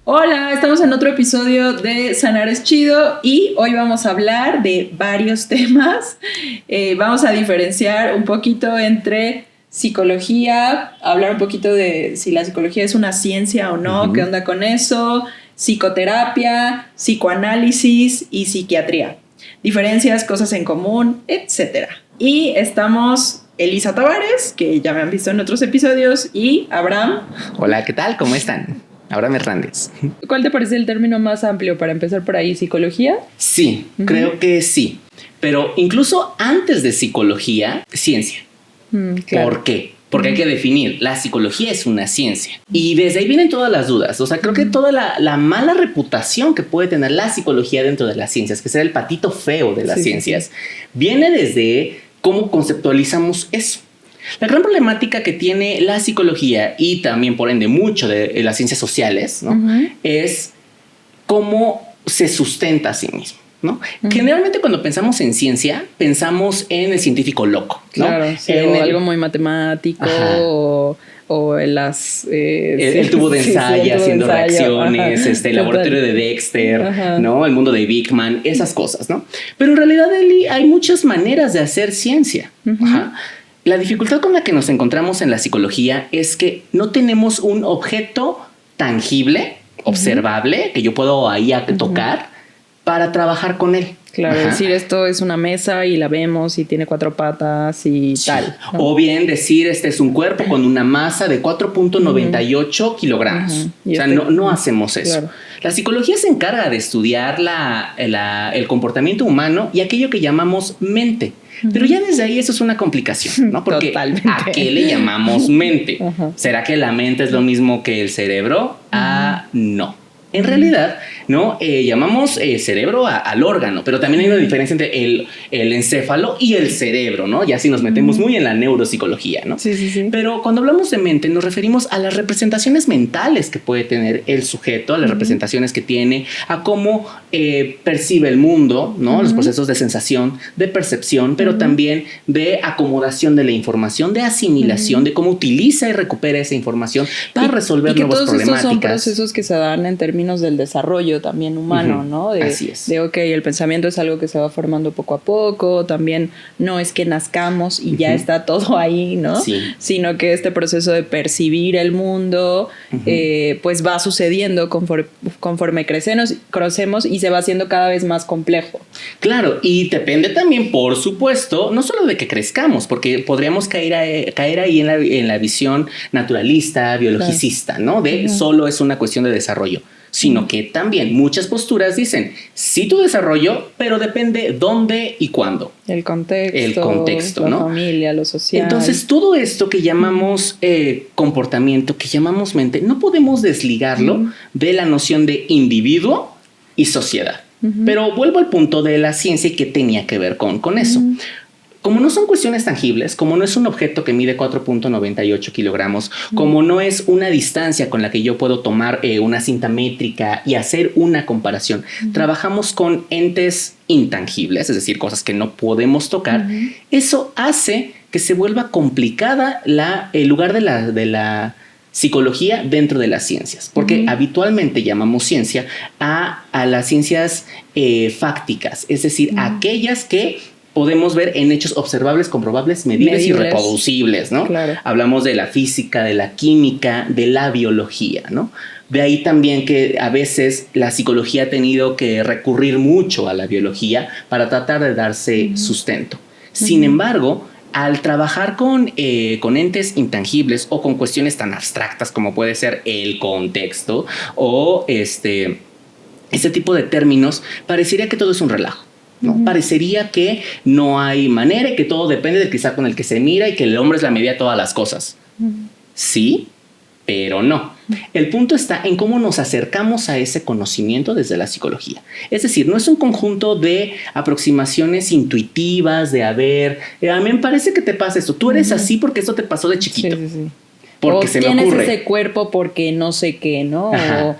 Hola, estamos en otro episodio de Sanar es Chido y hoy vamos a hablar de varios temas. Vamos a diferenciar un poquito entre psicología, hablar un poquito de si la psicología es una ciencia o no, qué onda con eso, psicoterapia, psicoanálisis y psiquiatría. Diferencias, cosas en común, etc. Y estamos Elisa Tavares, que ya me han visto en otros episodios, y Abraham. Hola, ¿qué tal? ¿Cómo están? Abraham Hernández. ¿Cuál te parece el término más amplio para empezar por ahí? ¿Psicología? Sí, creo que sí. Pero incluso antes de psicología, ciencia. Claro. ¿Por qué? Porque hay que definir, la psicología es una ciencia. Y desde ahí vienen todas las dudas. O sea, creo que toda la mala reputación que puede tener la psicología dentro de las ciencias, que será el patito feo de las ciencias, viene desde cómo conceptualizamos eso. La gran problemática que tiene la psicología y también por ende mucho de las ciencias sociales, ¿no? Es cómo se sustenta a sí mismo, ¿no? Generalmente cuando pensamos en ciencia, pensamos en el científico loco, ¿no? Claro, sí, o algo muy matemático o en las... el tubo de ensayo haciendo reacciones, el laboratorio de Dexter, ¿no? El mundo de Big Man, esas cosas, ¿no? Pero en realidad, Eli, hay muchas maneras de hacer ciencia. La dificultad con la que nos encontramos en la psicología es que no tenemos un objeto tangible, observable, que yo puedo ahí tocar para trabajar con él. Claro, decir esto es una mesa y la vemos y tiene 4 patas y tal, ¿no? O bien decir este es un cuerpo con una masa de 4.98 kilogramos. O sea, no hacemos eso. Claro. La psicología se encarga de estudiar el comportamiento humano y aquello que llamamos mente. Pero ya desde ahí eso es una complicación, ¿no? Porque totalmente. ¿A qué le llamamos mente? ¿Será que la mente es lo mismo que el cerebro? No. En realidad, ¿no? Llamamos cerebro al órgano, pero también hay una diferencia entre el encéfalo y el cerebro, ¿no? Ya si nos metemos muy en la neuropsicología, ¿no? Sí. Pero cuando hablamos de mente nos referimos a las representaciones mentales que puede tener el sujeto, a las representaciones que tiene, a cómo percibe el mundo, ¿no? Los procesos de sensación, de percepción, pero también de acomodación de la información, de asimilación, de cómo utiliza y recupera esa información para resolver nuevas problemáticas. Estos son procesos que se dan en términos del desarrollo también humano, ¿no? Así es. De, ok, el pensamiento es algo que se va formando poco a poco, también no es que nazcamos y ya está todo ahí, ¿no? Sí. Sino que este proceso de percibir el mundo, pues va sucediendo conforme crecemos y se va haciendo cada vez más complejo. Claro, y depende también, por supuesto, no solo de que crezcamos, porque podríamos caer ahí en la visión naturalista, biologicista, ¿no? De solo es una cuestión de desarrollo. Sino que también muchas posturas dicen, sí tu desarrollo, pero depende dónde y cuándo. El contexto, ¿no? La familia, lo social. Entonces, todo esto que llamamos comportamiento, que llamamos mente, no podemos desligarlo de la noción de individuo y sociedad. Pero vuelvo al punto de la ciencia y qué tenía que ver con eso. Como no son cuestiones tangibles, como no es un objeto que mide 4.98 kilogramos, como no es una distancia con la que yo puedo tomar una cinta métrica y hacer una comparación, trabajamos con entes intangibles, es decir, cosas que no podemos tocar. Eso hace que se vuelva complicada el lugar de la psicología dentro de las ciencias, porque habitualmente llamamos ciencia a las ciencias fácticas, es decir, aquellas que podemos ver en hechos observables, comprobables, medibles y reproducibles, ¿no? Claro. Hablamos de la física, de la química, de la biología, ¿no? De ahí también que a veces la psicología ha tenido que recurrir mucho a la biología para tratar de darse sustento. Sin embargo, al trabajar con entes intangibles o con cuestiones tan abstractas como puede ser el contexto o este tipo de términos, parecería que todo es un relajo. ¿No? Parecería que no hay manera y que todo depende del cristal con el que se mira y que el hombre es la medida de todas las cosas. Sí, pero no. El punto está en cómo nos acercamos a ese conocimiento desde la psicología. Es decir, no es un conjunto de aproximaciones intuitivas de a mí me parece que te pasa esto. Tú eres así porque esto te pasó de chiquito. Sí. Porque o se me ocurre. Tienes ese cuerpo porque no sé qué, ¿no? O,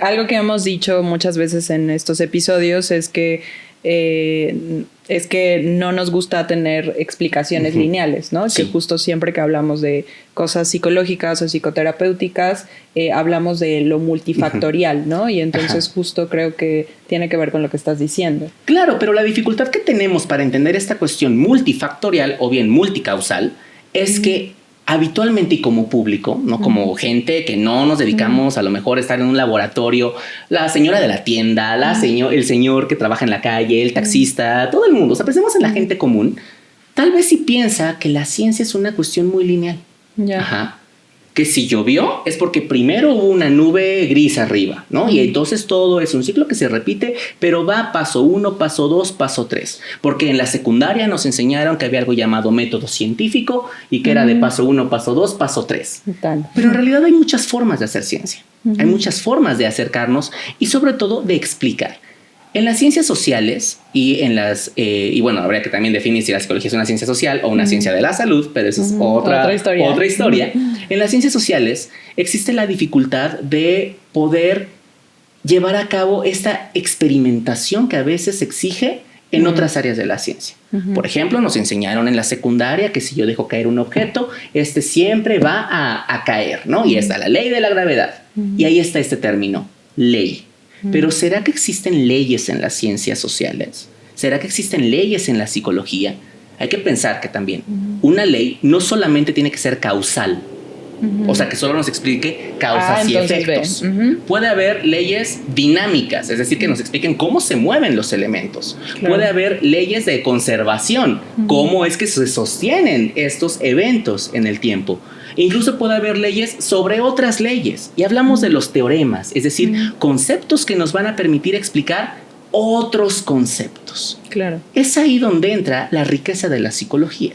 algo que hemos dicho muchas veces en estos episodios es que es que no nos gusta tener explicaciones lineales, ¿no? Sí. Que justo siempre que hablamos de cosas psicológicas o psicoterapéuticas, hablamos de lo multifactorial, ¿no? Y entonces justo creo que tiene que ver con lo que estás diciendo. Claro, pero la dificultad que tenemos para entender esta cuestión multifactorial o bien multicausal es que habitualmente y como público, ¿no? Como gente que no nos dedicamos a lo mejor a estar en un laboratorio, la señora de la tienda, el señor que trabaja en la calle, el taxista, todo el mundo, o sea, pensemos en la gente común, tal vez sí piensa que la ciencia es una cuestión muy lineal. Ajá. Que si llovió es porque primero hubo una nube gris arriba, ¿no? Y entonces todo es un ciclo que se repite, pero va paso 1, paso 2, paso 3. Porque en la secundaria nos enseñaron que había algo llamado método científico y que era de paso 1, paso 2, paso 3. Pero en realidad hay muchas formas de hacer ciencia. Hay muchas formas de acercarnos y sobre todo de explicar. En las ciencias sociales y en las... y bueno, habría que también definir si la psicología es una ciencia social o una ciencia de la salud, pero eso es otra historia. En las ciencias sociales existe la dificultad de poder llevar a cabo esta experimentación que a veces se exige en otras áreas de la ciencia. Por ejemplo, nos enseñaron en la secundaria que si yo dejo caer un objeto, este siempre va a caer, ¿no? Y está la ley de la gravedad. Y ahí está este término, ley. Pero ¿será que existen leyes en las ciencias sociales? ¿Será que existen leyes en la psicología? Hay que pensar que también una ley no solamente tiene que ser causal, o sea, que solo nos explique causas y efectos. Puede haber leyes dinámicas, es decir, que nos expliquen cómo se mueven los elementos. Claro. Puede haber leyes de conservación, cómo es que se sostienen estos eventos en el tiempo. Incluso puede haber leyes sobre otras leyes. Y hablamos de los teoremas, es decir, conceptos que nos van a permitir explicar otros conceptos. Claro. Es ahí donde entra la riqueza de la psicología.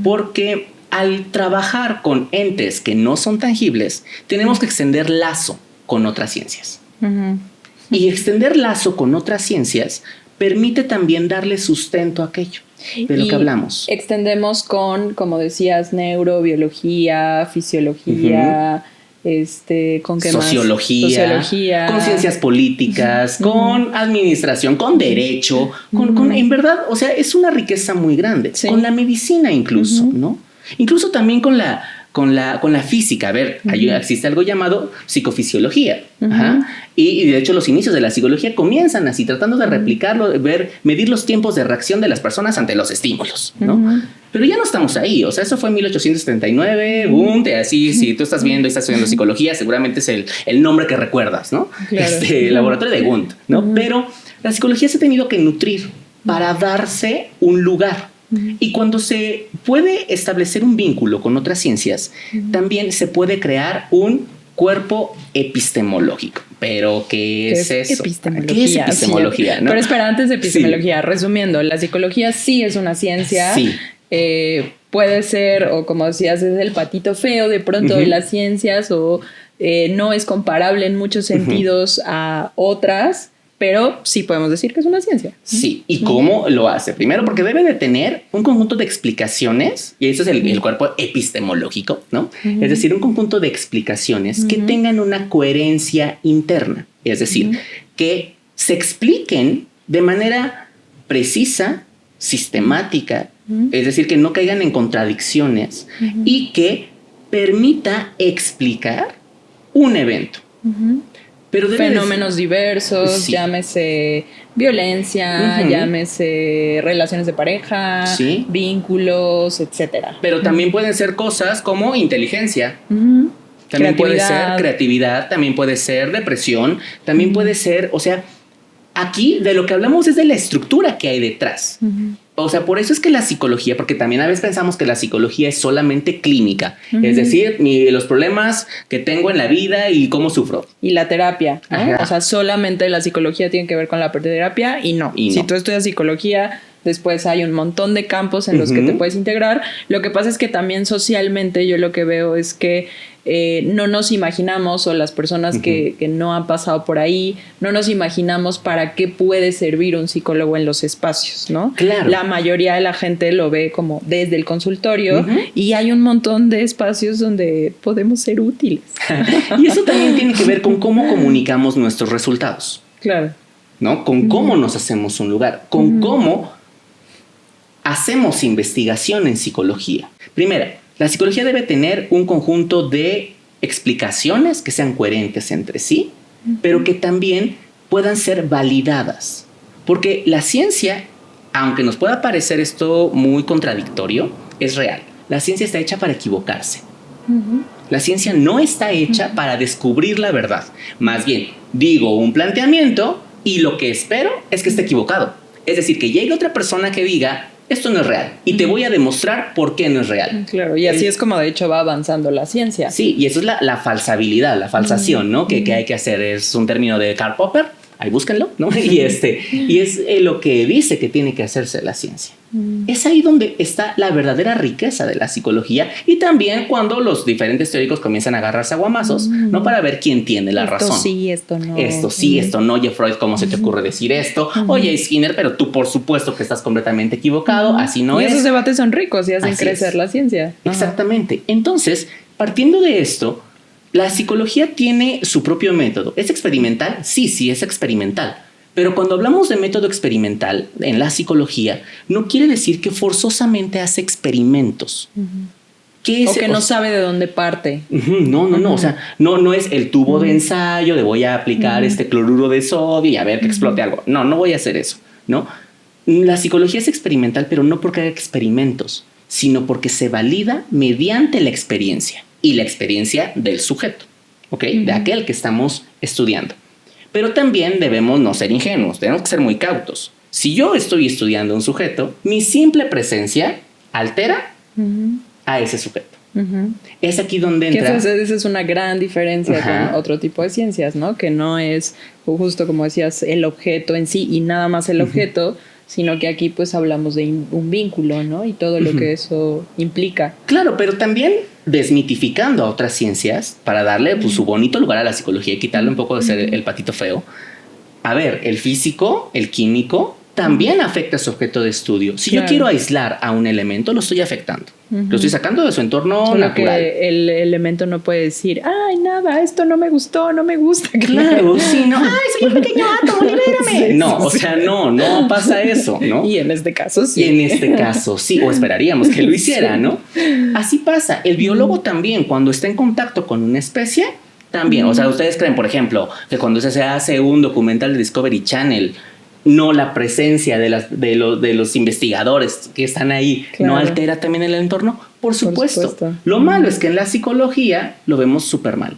Porque al trabajar con entes que no son tangibles, tenemos que extender lazo con otras ciencias. Y extender lazo con otras ciencias permite también darle sustento a aquello de lo que hablamos. Extendemos con, como decías, neurobiología, fisiología, ¿con qué sociología, con ciencias políticas, con administración, con derecho, con en verdad, o sea, es una riqueza muy grande. Sí. Con la medicina incluso, ¿no? Incluso también con la física. A ver, existe algo llamado psicofisiología. Y de hecho los inicios de la psicología comienzan así, tratando de replicarlo, medir los tiempos de reacción de las personas ante los estímulos, ¿no? Pero ya no estamos ahí, o sea, eso fue en 1879, así, si tú estás viendo y estás estudiando psicología, seguramente es el nombre que recuerdas, ¿no? Claro. Laboratorio de Wundt, ¿no? Pero la psicología se ha tenido que nutrir para darse un lugar. Y cuando se puede establecer un vínculo con otras ciencias, también se puede crear un cuerpo epistemológico. ¿Pero qué es eso? Epistemología. ¿Qué es epistemología? ¿No? Pero espera, antes de epistemología, resumiendo, la psicología sí es una ciencia. Sí. Puede ser, o como decías, es el patito feo de pronto de las ciencias, o no es comparable en muchos sentidos a otras. Pero sí podemos decir que es una ciencia. Sí. ¿Y cómo lo hace? Primero, porque debe de tener un conjunto de explicaciones, y eso es el cuerpo epistemológico, ¿no? Es decir, un conjunto de explicaciones que tengan una coherencia interna. Es decir, que se expliquen de manera precisa, sistemática, es decir, que no caigan en contradicciones y que permita explicar un evento. Pero fenómenos diversos, llámese violencia, llámese relaciones de pareja, vínculos, etcétera. Pero también pueden ser cosas como inteligencia. También puede ser creatividad, también puede ser depresión, también puede ser, o sea, aquí de lo que hablamos es de la estructura que hay detrás. O sea, por eso es que la psicología, porque también a veces pensamos que la psicología es solamente clínica, es decir, los problemas que tengo en la vida y cómo sufro. Y la terapia, ¿no? O sea, solamente la psicología tiene que ver con la terapia y no. Si tú estudias psicología, después hay un montón de campos en los que te puedes integrar. Lo que pasa es que también socialmente yo lo que veo es que no nos imaginamos, o las personas que no han pasado por ahí, no nos imaginamos para qué puede servir un psicólogo en los espacios, ¿no? Claro. La mayoría de la gente lo ve como desde el consultorio y hay un montón de espacios donde podemos ser útiles. Y eso también tiene que ver con cómo comunicamos nuestros resultados. Claro. ¿no? Con cómo nos hacemos un lugar, con cómo hacemos investigación en psicología. Primero, la psicología debe tener un conjunto de explicaciones que sean coherentes entre sí, pero que también puedan ser validadas. Porque la ciencia, aunque nos pueda parecer esto muy contradictorio, es real. La ciencia está hecha para equivocarse. La ciencia no está hecha para descubrir la verdad. Más bien, digo un planteamiento y lo que espero es que esté equivocado. Es decir, que llegue otra persona que diga, esto no es real y te voy a demostrar por qué no es real. Claro, y así es como de hecho va avanzando la ciencia. Sí, y eso es la falsabilidad, la falsación, ¿no? Que hay que hacer. Es un término de Karl Popper, ahí búsquenlo, ¿no? Y es lo que dice que tiene que hacerse la ciencia. Es ahí donde está la verdadera riqueza de la psicología y también cuando los diferentes teóricos comienzan a agarrarse a guamazos, ¿no? Para ver quién tiene la razón. Esto sí, esto no. Esto sí, esto no. Oye, Freud, ¿cómo se te ocurre decir esto? Oye, Skinner, pero tú por supuesto que estás completamente equivocado, así no es. Y esos debates son ricos y hacen crecer la ciencia. Exactamente. Entonces, partiendo de esto, la psicología tiene su propio método. ¿Es experimental? Sí, es experimental. Pero cuando hablamos de método experimental en la psicología, no quiere decir que forzosamente hace experimentos. ¿Qué es? O que no sabe de dónde parte. No. O sea, no es el tubo de ensayo de voy a aplicar este cloruro de sodio y a ver que explote algo. No voy a hacer eso, ¿no? La psicología es experimental, pero no porque haga experimentos, sino porque se valida mediante la experiencia y la experiencia del sujeto, ¿ok? De aquel que estamos estudiando. Pero también debemos no ser ingenuos, tenemos que ser muy cautos. Si yo estoy estudiando un sujeto, mi simple presencia altera a ese sujeto. Es aquí donde entra... Esa es una gran diferencia con otro tipo de ciencias, ¿no? Que no es justo como decías el objeto en sí y nada más el objeto, sino que aquí pues hablamos de un vínculo, ¿no? Y todo lo que eso implica. Claro, pero también desmitificando a otras ciencias para darle pues, su bonito lugar a la psicología y quitarle un poco de ser el patito feo. A ver, el físico, el químico, también afecta a su objeto de estudio. Si yo quiero aislar a un elemento, lo estoy afectando. Lo estoy sacando de su entorno solo natural. Que el elemento no puede decir, ay, nada, esto no me gustó, no me gusta. Claro, sí, no. Ay, soy un pequeño átomo, libérame. No pasa eso, ¿no? Y en este caso sí. Y en este caso sí, o esperaríamos que lo hiciera, ¿no? Así pasa. El biólogo también, cuando está en contacto con una especie, también. O sea, ustedes creen, por ejemplo, que cuando se hace un documental de Discovery Channel, no la presencia de los investigadores que están ahí no altera también el entorno. Por supuesto. Lo malo es que en la psicología lo vemos súper mal.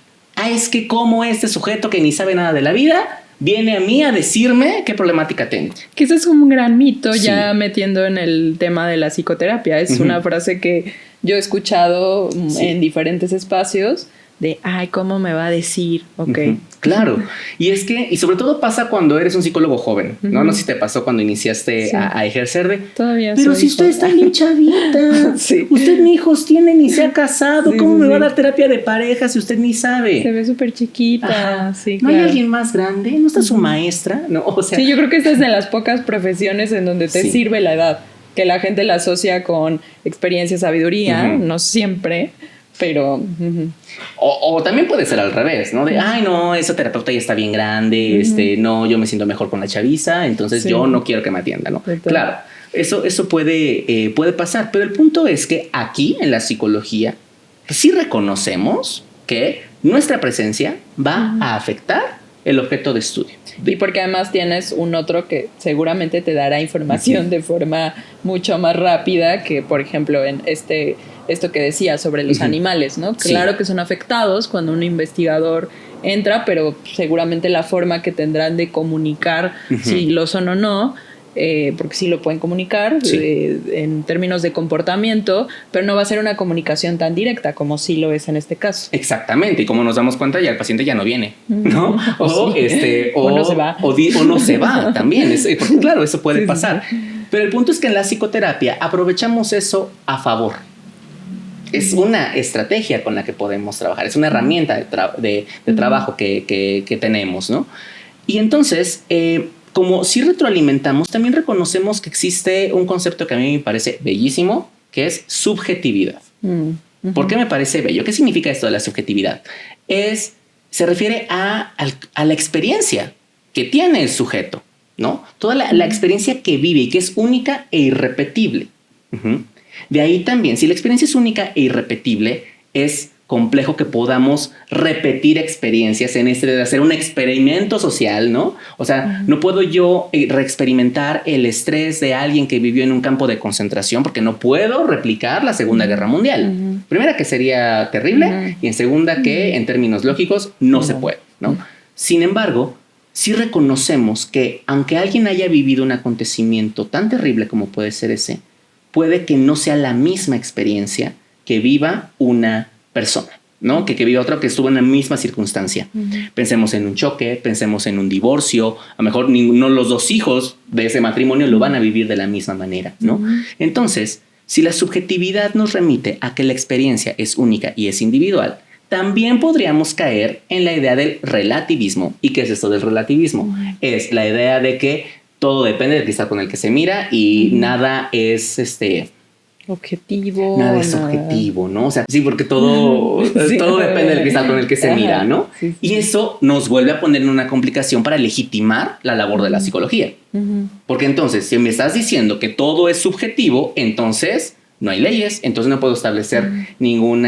Es que como este sujeto que ni sabe nada de la vida viene a mí a decirme qué problemática tengo. Que ese es un gran mito ya metiendo en el tema de la psicoterapia. Es una frase que yo he escuchado en diferentes espacios de, ay, ¿cómo me va a decir? Ok. Claro. Y sobre todo pasa cuando eres un psicólogo joven, ¿no? No sé si te pasó cuando iniciaste a ejercer de... Todavía pero si usted está bien chavita. Usted ni hijos tiene ni se ha casado. ¿Cómo me va a dar terapia de pareja si usted ni sabe? Se ve súper chiquita. Sí, ¿No hay alguien más grande? ¿No está su maestra? No, o sea... Sí, yo creo que esta es de las pocas profesiones en donde te sirve la edad. Que la gente la asocia con experiencia, sabiduría. No siempre... Pero... O también puede ser al revés, ¿no? De, ay, no, esa terapeuta ya está bien grande, no, yo me siento mejor con la chaviza, entonces yo no quiero que me atienda, ¿no? Claro, eso puede pasar, pero el punto es que aquí, en la psicología, sí reconocemos que nuestra presencia va a afectar el objeto de estudio. Y porque además tienes un otro que seguramente te dará información de forma mucho más rápida que, por ejemplo, en esto que decía sobre los animales, ¿no? Claro que son afectados cuando un investigador entra, pero seguramente la forma que tendrán de comunicar si lo son o no, porque sí lo pueden comunicar en términos de comportamiento, pero no va a ser una comunicación tan directa como sí lo es en este caso. Exactamente, y como nos damos cuenta, ya el paciente ya no viene, ¿no? O no se va. O no se va también, porque claro, eso puede pasar. Pero el punto es que en la psicoterapia aprovechamos eso a favor. Es una estrategia con la que podemos trabajar, es una herramienta de trabajo que tenemos, ¿no? Y entonces, como si retroalimentamos, también reconocemos que existe un concepto que a mí me parece bellísimo, que es subjetividad. ¿Por qué me parece bello? ¿Qué significa esto de la subjetividad? Se refiere a la experiencia que tiene el sujeto, ¿no? Toda la experiencia que vive y que es única e irrepetible. De ahí también, si la experiencia es única e irrepetible, es complejo que podamos repetir experiencias en de hacer un experimento social, ¿no? O sea, no puedo yo reexperimentar el estrés de alguien que vivió en un campo de concentración porque no puedo replicar la Segunda Guerra Mundial. Primera, que sería terrible, y en segunda, que en términos lógicos no se puede, ¿no? Sin embargo, sí reconocemos que aunque alguien haya vivido un acontecimiento tan terrible como puede ser ese, puede que no sea la misma experiencia que viva una persona, ¿no? Que viva otra que estuvo en la misma circunstancia. Pensemos en un choque, pensemos en un divorcio, a lo mejor ninguno los dos hijos de ese matrimonio lo van a vivir de la misma manera, ¿no? Entonces, si la subjetividad nos remite a que la experiencia es única y es individual, también podríamos caer en la idea del relativismo. ¿Y qué es esto del relativismo? Es la idea de que todo depende del cristal con el que se mira y nada es objetivo. Nada es objetivo, ¿no? O sea, sí, porque todo depende del cristal con el que se mira, ¿no? Sí. Y eso nos vuelve a poner en una complicación para legitimar la labor de la psicología. Porque entonces, si me estás diciendo que todo es subjetivo, entonces no hay leyes, entonces no puedo establecer ningún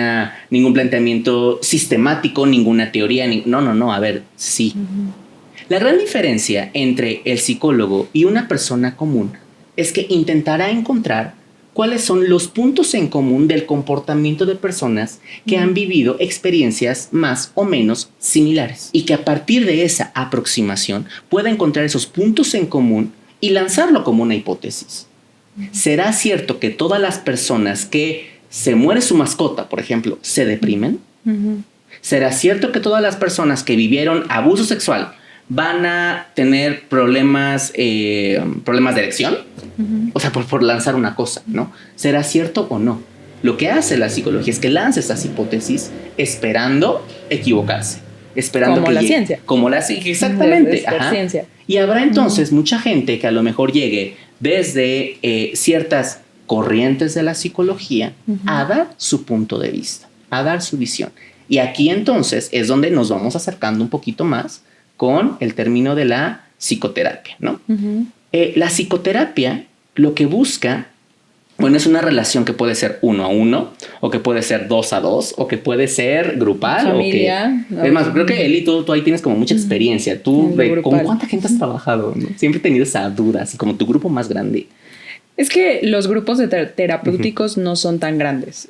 planteamiento sistemático, ninguna teoría. No, a ver, sí. La gran diferencia entre el psicólogo y una persona común es que intentará encontrar cuáles son los puntos en común del comportamiento de personas que han vivido experiencias más o menos similares y que a partir de esa aproximación pueda encontrar esos puntos en común y lanzarlo como una hipótesis. ¿Será cierto que todas las personas que se muere su mascota, por ejemplo, se deprimen? ¿Será cierto que todas las personas que vivieron abuso sexual van a tener problemas de erección? O sea, por lanzar una cosa, ¿no? ¿Será cierto o no? Lo que hace la psicología es que lanza estas hipótesis esperando equivocarse. Esperando como que la ciencia. Como la ciencia, exactamente. La ciencia. Y habrá entonces mucha gente que a lo mejor llegue desde ciertas corrientes de la psicología a dar su punto de vista, a dar su visión. Y aquí entonces es donde nos vamos acercando un poquito más con el término de la psicoterapia, ¿no? La psicoterapia lo que busca, bueno, es una relación que puede ser 1 a 1, o que puede ser 2 a 2, o que puede ser grupal. Familia. Es más, creo que Eli, tú ahí tienes como mucha experiencia. ¿Tú con cuánta gente has trabajado? ¿No? Siempre he tenido esa duda, así como tu grupo más grande. Es que los grupos de terapéuticos no son tan grandes.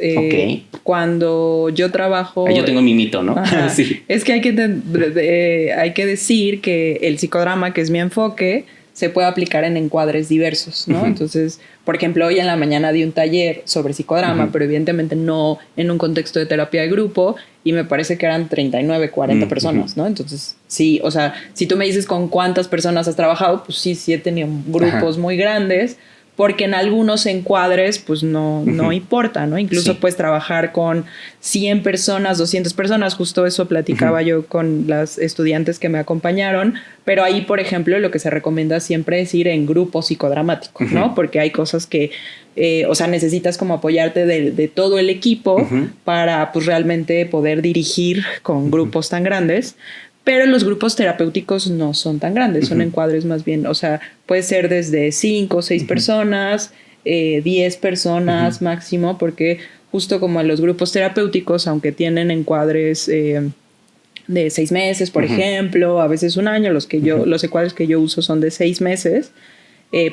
Cuando yo trabajo... Yo tengo mi mito, ¿no? Sí. Es que hay que decir que el psicodrama, que es mi enfoque, se puede aplicar en encuadres diversos, ¿no? Entonces, por ejemplo, hoy en la mañana di un taller sobre psicodrama, pero evidentemente no en un contexto de terapia de grupo, y me parece que eran 39, 40 personas, ¿no? Entonces, sí, o sea, si tú me dices con cuántas personas has trabajado, pues sí he tenido grupos muy grandes, porque en algunos encuadres pues no importa, ¿no? Incluso puedes trabajar con 100 personas, 200 personas, justo eso platicaba yo con las estudiantes que me acompañaron, pero ahí, por ejemplo, lo que se recomienda siempre es ir en grupo psicodramático, ¿no? Porque hay cosas que, o sea, necesitas como apoyarte de todo el equipo para pues realmente poder dirigir con grupos tan grandes. Pero los grupos terapéuticos no son tan grandes, son encuadres más bien, o sea, puede ser desde 5 o 6 personas, 10 personas máximo, porque justo como en los grupos terapéuticos, aunque tienen encuadres de 6 meses, por ejemplo, a veces un año, los encuadres que yo uso son de 6 meses,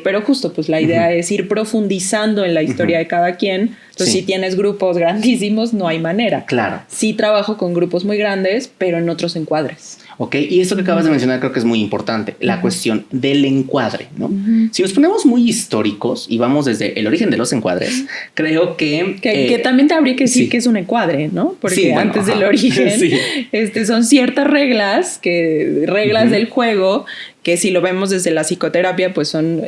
pero justo pues la idea es ir profundizando en la historia de cada quien. Entonces si tienes grupos grandísimos no hay manera. Claro. Sí trabajo con grupos muy grandes, pero en otros encuadres. Ok, y esto que acabas de mencionar creo que es muy importante, la cuestión del encuadre, ¿no? Si nos ponemos muy históricos y vamos desde el origen de los encuadres, creo que también te habría que decir que es un encuadre, ¿no? Porque antes del origen son ciertas reglas del juego, que si lo vemos desde la psicoterapia, pues son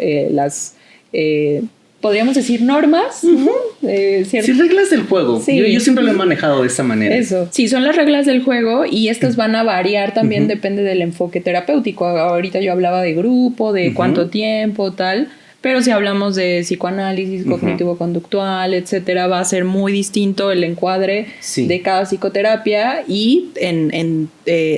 podríamos decir normas. Sí, reglas del juego. Sí. Yo siempre lo he manejado de esa manera. Eso. Sí, son las reglas del juego y estas van a variar también, depende del enfoque terapéutico. Ahorita yo hablaba de grupo, de cuánto tiempo, tal. Pero si hablamos de psicoanálisis, cognitivo-conductual, etcétera, va a ser muy distinto el encuadre de cada psicoterapia y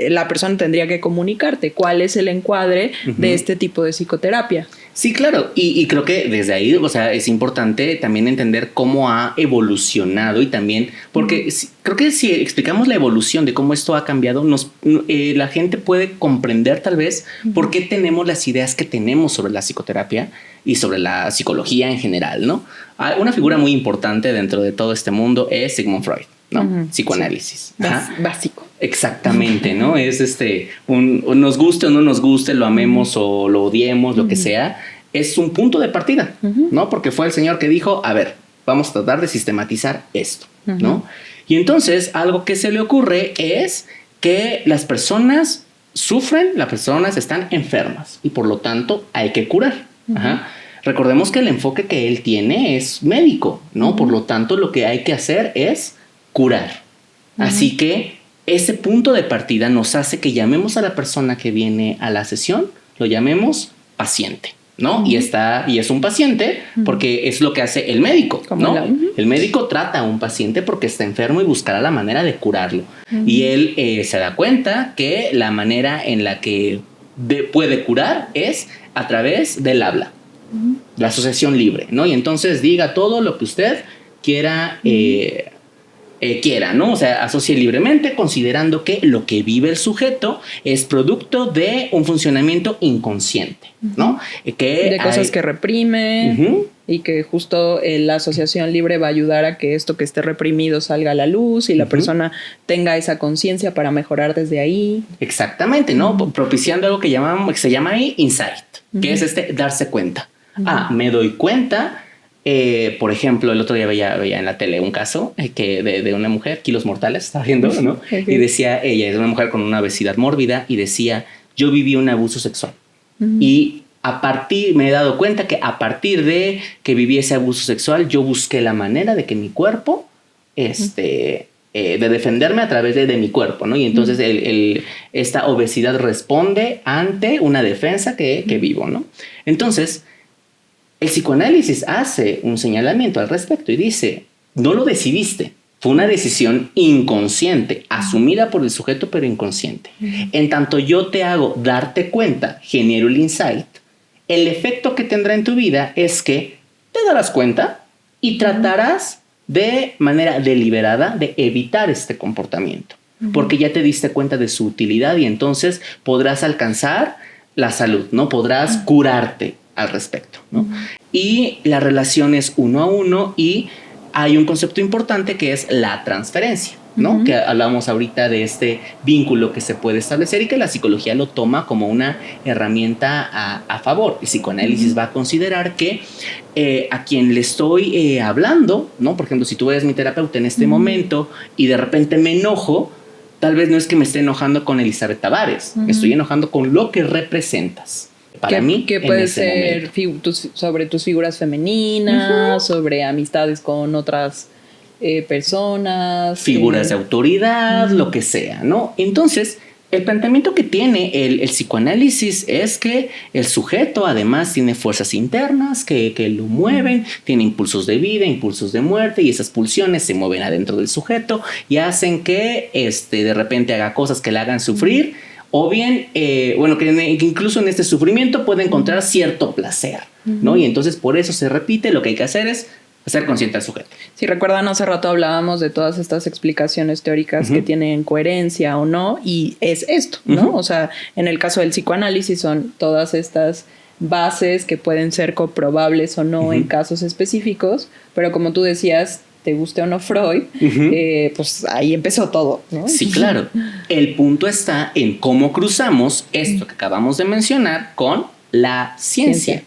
la persona tendría que comunicarte cuál es el encuadre de este tipo de psicoterapia. Sí, claro, y creo que desde ahí, o sea, es importante también entender cómo ha evolucionado y también, porque creo que si explicamos la evolución de cómo esto ha cambiado, la gente puede comprender tal vez por qué tenemos las ideas que tenemos sobre la psicoterapia y sobre la psicología en general, ¿no? Una figura muy importante dentro de todo este mundo es Sigmund Freud, ¿no? Psicoanálisis. Sí. Básico. Exactamente, ¿no? Es nos guste o no nos guste, lo amemos o lo odiemos, lo que sea, es un punto de partida, ¿no? Porque fue el señor que dijo, a ver, vamos a tratar de sistematizar esto, ¿no? Y entonces algo que se le ocurre es que las personas sufren, las personas están enfermas y por lo tanto hay que curar. Recordemos que el enfoque que él tiene es médico, ¿no? Por lo tanto, lo que hay que hacer es curar. Así que ese punto de partida nos hace que llamemos a la persona que viene a la sesión, lo llamemos paciente, ¿no? Y es un paciente porque es lo que hace el médico, ¿no? El médico trata a un paciente porque está enfermo y buscará la manera de curarlo. Y él se da cuenta que la manera en la que puede curar es a través del habla, la asociación libre, ¿no? Y entonces diga todo lo que usted quiera, ¿no? O sea, asocie libremente considerando que lo que vive el sujeto es producto de un funcionamiento inconsciente, ¿no? De cosas que reprime y que justo la asociación libre va a ayudar a que esto que esté reprimido salga a la luz y la persona tenga esa conciencia para mejorar desde ahí. Exactamente, ¿no? Propiciando algo que se llama ahí insight, que es darse cuenta. Me doy cuenta. Por ejemplo, el otro día veía en la tele un caso de una mujer, Kilos Mortales, estaba viendo, ¿no? Y decía, ella es una mujer con una obesidad mórbida y decía, yo viví un abuso sexual. Y me he dado cuenta que a partir de que viví ese abuso sexual, yo busqué la manera de que mi cuerpo, de defenderme a través de mi cuerpo, ¿no? Y entonces esta obesidad responde ante una defensa que vivo, ¿no? Entonces, el psicoanálisis hace un señalamiento al respecto y dice, no lo decidiste, fue una decisión inconsciente, asumida por el sujeto pero inconsciente. En tanto yo te hago darte cuenta, genero el insight, el efecto que tendrá en tu vida es que te darás cuenta y tratarás de manera deliberada de evitar este comportamiento, porque ya te diste cuenta de su utilidad y entonces podrás alcanzar la salud, ¿no? Podrás curarte al respecto, ¿no? Y la relación es uno a uno y hay un concepto importante que es la transferencia, ¿no? Que hablamos ahorita de este vínculo que se puede establecer y que la psicología lo toma como una herramienta a favor. El psicoanálisis va a considerar que a quien le estoy hablando, ¿no? Por ejemplo, si tú eres mi terapeuta en este momento y de repente me enojo, tal vez no es que me esté enojando con Elizabeth Tavares, me estoy enojando con lo que representas. Para mí, que puede ser sobre tus figuras femeninas, sobre amistades con otras personas. Figuras de autoridad, lo que sea, ¿no? Entonces, el planteamiento que tiene el psicoanálisis es que el sujeto además tiene fuerzas internas que lo mueven, tiene impulsos de vida, impulsos de muerte y esas pulsiones se mueven adentro del sujeto y hacen que de repente haga cosas que le hagan sufrir. O bien, que incluso en este sufrimiento puede encontrar cierto placer, ¿no? Y entonces por eso se repite, lo que hay que hacer es hacer consciente al sujeto. Si recuerdan, hace rato hablábamos de todas estas explicaciones teóricas que tienen coherencia o no, y es esto, ¿no? O sea, en el caso del psicoanálisis son todas estas bases que pueden ser comprobables o no en casos específicos, pero como tú decías, te guste o no Freud, pues ahí empezó todo, ¿no? Sí, claro. El punto está en cómo cruzamos esto que acabamos de mencionar con la ciencia.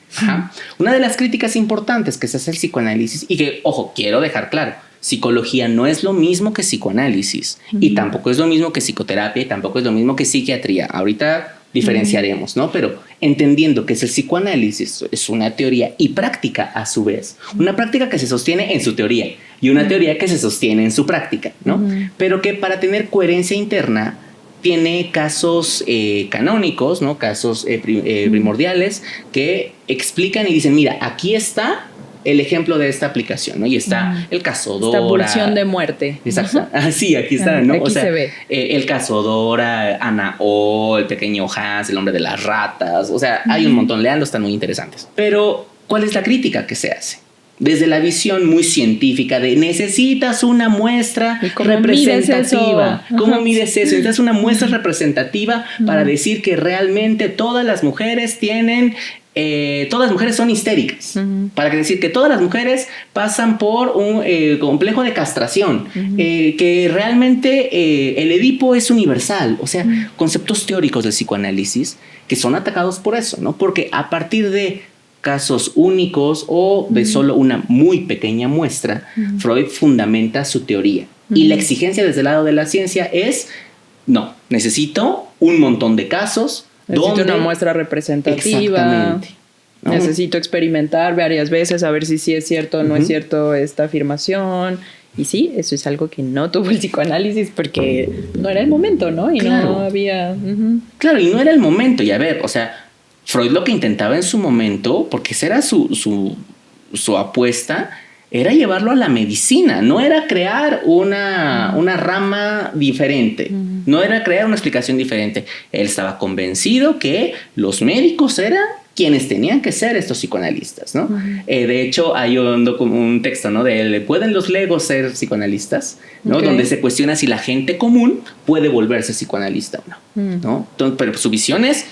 Una de las críticas importantes que se hace al psicoanálisis y que, ojo, quiero dejar claro, psicología no es lo mismo que psicoanálisis y tampoco es lo mismo que psicoterapia y tampoco es lo mismo que psiquiatría. Ahorita diferenciaremos, ¿no? Pero entendiendo que es el psicoanálisis, es una teoría y práctica a su vez. Una práctica que se sostiene en su teoría y una teoría que se sostiene en su práctica, ¿no? Pero que para tener coherencia interna tiene casos canónicos, ¿no? Casos primordiales que explican y dicen, mira, aquí está el ejemplo de esta aplicación, ¿no? Y está el caso Dora. Esta pulsión de muerte. Exacto. Sí, aquí está, ¿no? Aquí o sea, se ve. El caso Dora, Ana O, el pequeño Hans, el hombre de las ratas. O sea, hay un montón, leanlo, están muy interesantes. Pero, ¿cuál es la crítica que se hace? Desde la visión muy científica de necesitas una muestra representativa. ¿Cómo mides eso? Necesitas una muestra representativa para decir que realmente todas las mujeres tienen... todas las mujeres son histéricas. Para decir que todas las mujeres pasan por un complejo de castración. Que realmente el Edipo es universal. O sea, conceptos teóricos del psicoanálisis que son atacados por eso, ¿no? Porque a partir de casos únicos o de solo una muy pequeña muestra, Freud fundamenta su teoría. Y la exigencia desde el lado de la ciencia es, no, necesito un montón de casos. Necesito una muestra representativa. Exactamente. ¿No? Necesito experimentar varias veces a ver si sí es cierto o no es cierto esta afirmación. Y sí, eso es algo que no tuvo el psicoanálisis porque no era el momento, ¿no? Y claro. No había... Claro, y no era el momento. Y a ver, o sea, Freud lo que intentaba en su momento, porque esa era su apuesta, era llevarlo a la medicina, no era crear una rama diferente, no era crear una explicación diferente. Él estaba convencido que los médicos eran quienes tenían que ser estos psicoanalistas, ¿no? De hecho, hay un texto, ¿no? De él, ¿pueden los legos ser psicoanalistas? ¿No? Okay. Donde se cuestiona si la gente común puede volverse psicoanalista o no, ¿no? Entonces, pero su visión es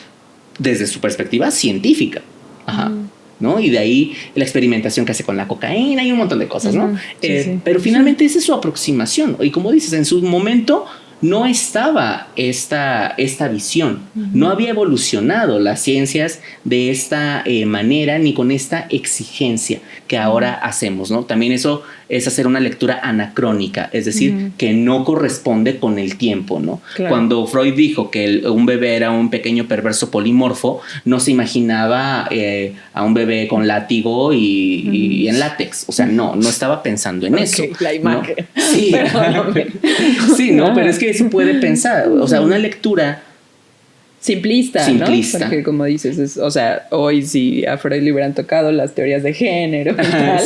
desde su perspectiva científica. Ajá. ¿No? Y de ahí la experimentación que hace con la cocaína y un montón de cosas, ¿no? Sí. Pero finalmente esa es su aproximación. Y como dices, en su momento no estaba esta visión. No había evolucionado las ciencias de esta manera ni con esta exigencia que ahora hacemos, ¿no? También eso es hacer una lectura anacrónica, es decir, que no corresponde con el tiempo, ¿no? Claro. Cuando Freud dijo que un bebé era un pequeño perverso polimorfo, no se imaginaba a un bebé con látigo y en látex. O sea, no estaba pensando en eso. La imagen. ¿No? Sí, sí, ¿no? Pero es que eso puede pensar. O sea, una lectura... Simplista, ¿no? Porque como dices, o sea, hoy si a Freud le hubieran tocado las teorías de género y tal,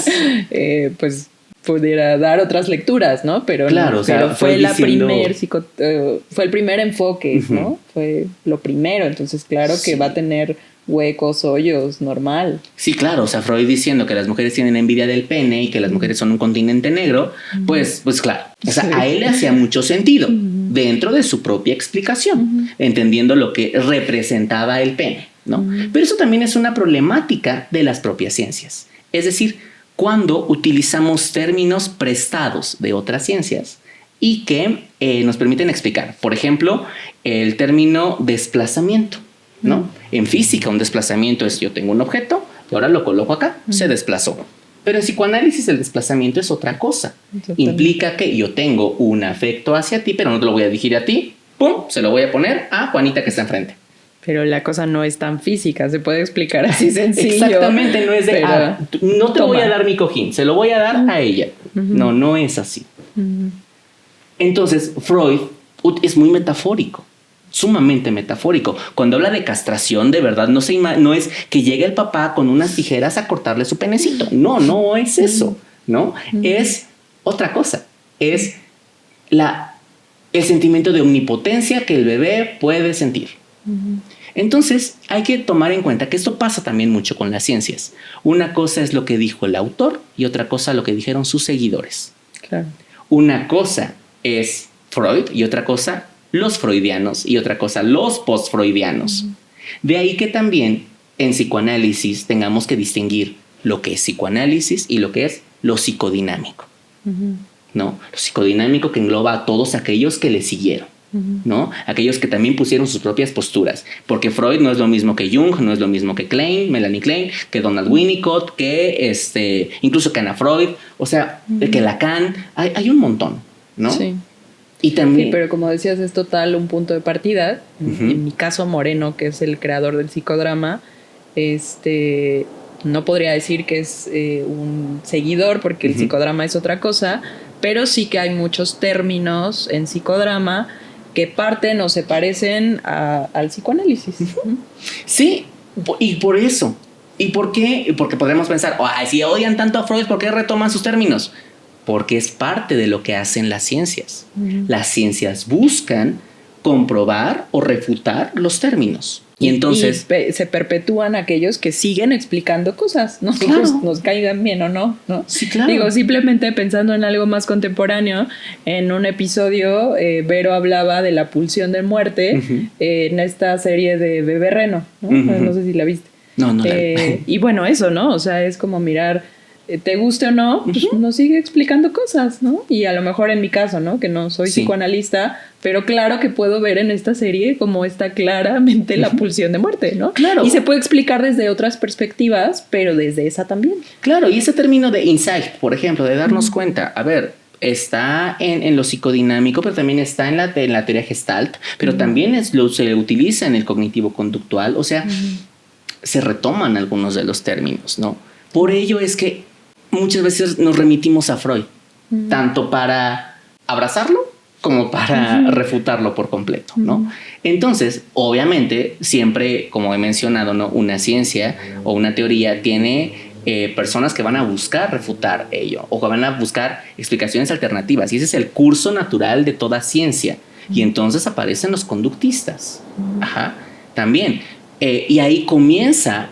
pues pudiera dar otras lecturas, ¿no? Pero, claro, no, o sea, pero fue el primer enfoque, ¿no? Fue lo primero, entonces claro que va a tener huecos, hoyos, normal. Sí, claro, o sea, Freud diciendo que las mujeres tienen envidia del pene y que las mujeres son un continente negro, pues claro, o sea, a él le hacía mucho sentido dentro de su propia explicación, entendiendo lo que representaba el pene, ¿no? Pero eso también es una problemática de las propias ciencias, es decir, cuando utilizamos términos prestados de otras ciencias y que nos permiten explicar, por ejemplo, el término desplazamiento, ¿no? En física, un desplazamiento es yo tengo un objeto y ahora lo coloco acá, se desplazó. Pero en psicoanálisis el desplazamiento es otra cosa. Implica que yo tengo un afecto hacia ti, pero no te lo voy a dirigir a ti, ¡pum! Se lo voy a poner a Juanita que está enfrente. Pero la cosa no es tan física, se puede explicar así sencillo. Exactamente, no es de, no te voy a dar mi cojín, se lo voy a dar a ella. No es así. Entonces, Freud es muy metafórico. Sumamente metafórico. Cuando habla de castración, de verdad, no es que llegue el papá con unas tijeras a cortarle su penecito. No es eso, ¿no? Es otra cosa. Es el sentimiento de omnipotencia que el bebé puede sentir. Entonces, hay que tomar en cuenta que esto pasa también mucho con las ciencias. Una cosa es lo que dijo el autor y otra cosa lo que dijeron sus seguidores. Claro. Una cosa es Freud y otra cosa los freudianos y otra cosa los postfreudianos. De ahí que también en psicoanálisis tengamos que distinguir lo que es psicoanálisis y lo que es lo psicodinámico. ¿No? Lo psicodinámico que engloba a todos aquellos que le siguieron. ¿No? Aquellos que también pusieron sus propias posturas, porque Freud no es lo mismo que Jung, no es lo mismo que Klein, Melanie Klein, que Donald Winnicott, que incluso que Anna Freud, o sea, que Lacan, hay un montón, ¿no? Sí. Y también, sí, pero como decías, es total un punto de partida. En mi caso, Moreno, que es el creador del psicodrama, no podría decir que es un seguidor, porque el psicodrama es otra cosa, pero sí que hay muchos términos en psicodrama que parten o se parecen al psicoanálisis. Sí, y por eso. ¿Y por qué? Porque podemos pensar, si odian tanto a Freud, ¿por qué retoman sus términos? Porque es parte de lo que hacen las ciencias. Las ciencias buscan comprobar o refutar los términos. Y entonces se perpetúan aquellos que siguen explicando cosas, ¿no? Claro. Nos caigan bien o no, ¿no? Sí, claro. Digo, simplemente pensando en algo más contemporáneo, en un episodio, Vero hablaba de la pulsión de muerte en esta serie de Bebé Reno, ¿no? No sé si la viste. No la vi. Y bueno, eso, ¿no? O sea, es como mirar, te guste o no, pues nos sigue explicando cosas, ¿no? Y a lo mejor en mi caso, ¿no? Que no soy psicoanalista, pero claro que puedo ver en esta serie cómo está claramente la pulsión de muerte, ¿no? Claro. Y se puede explicar desde otras perspectivas, pero desde esa también. Claro, y ese término de insight, por ejemplo, de darnos cuenta, a ver, está en lo psicodinámico, pero también está en la teoría Gestalt, pero también se utiliza en el cognitivo-conductual, o sea, se retoman algunos de los términos, ¿no? Por ello es que muchas veces nos remitimos a Freud, tanto para abrazarlo como para refutarlo por completo, ¿no? Entonces, obviamente, siempre, como he mencionado, ¿no? Una ciencia o una teoría tiene personas que van a buscar refutar ello o que van a buscar explicaciones alternativas, y ese es el curso natural de toda ciencia. Y entonces aparecen los conductistas. También. Y ahí comienza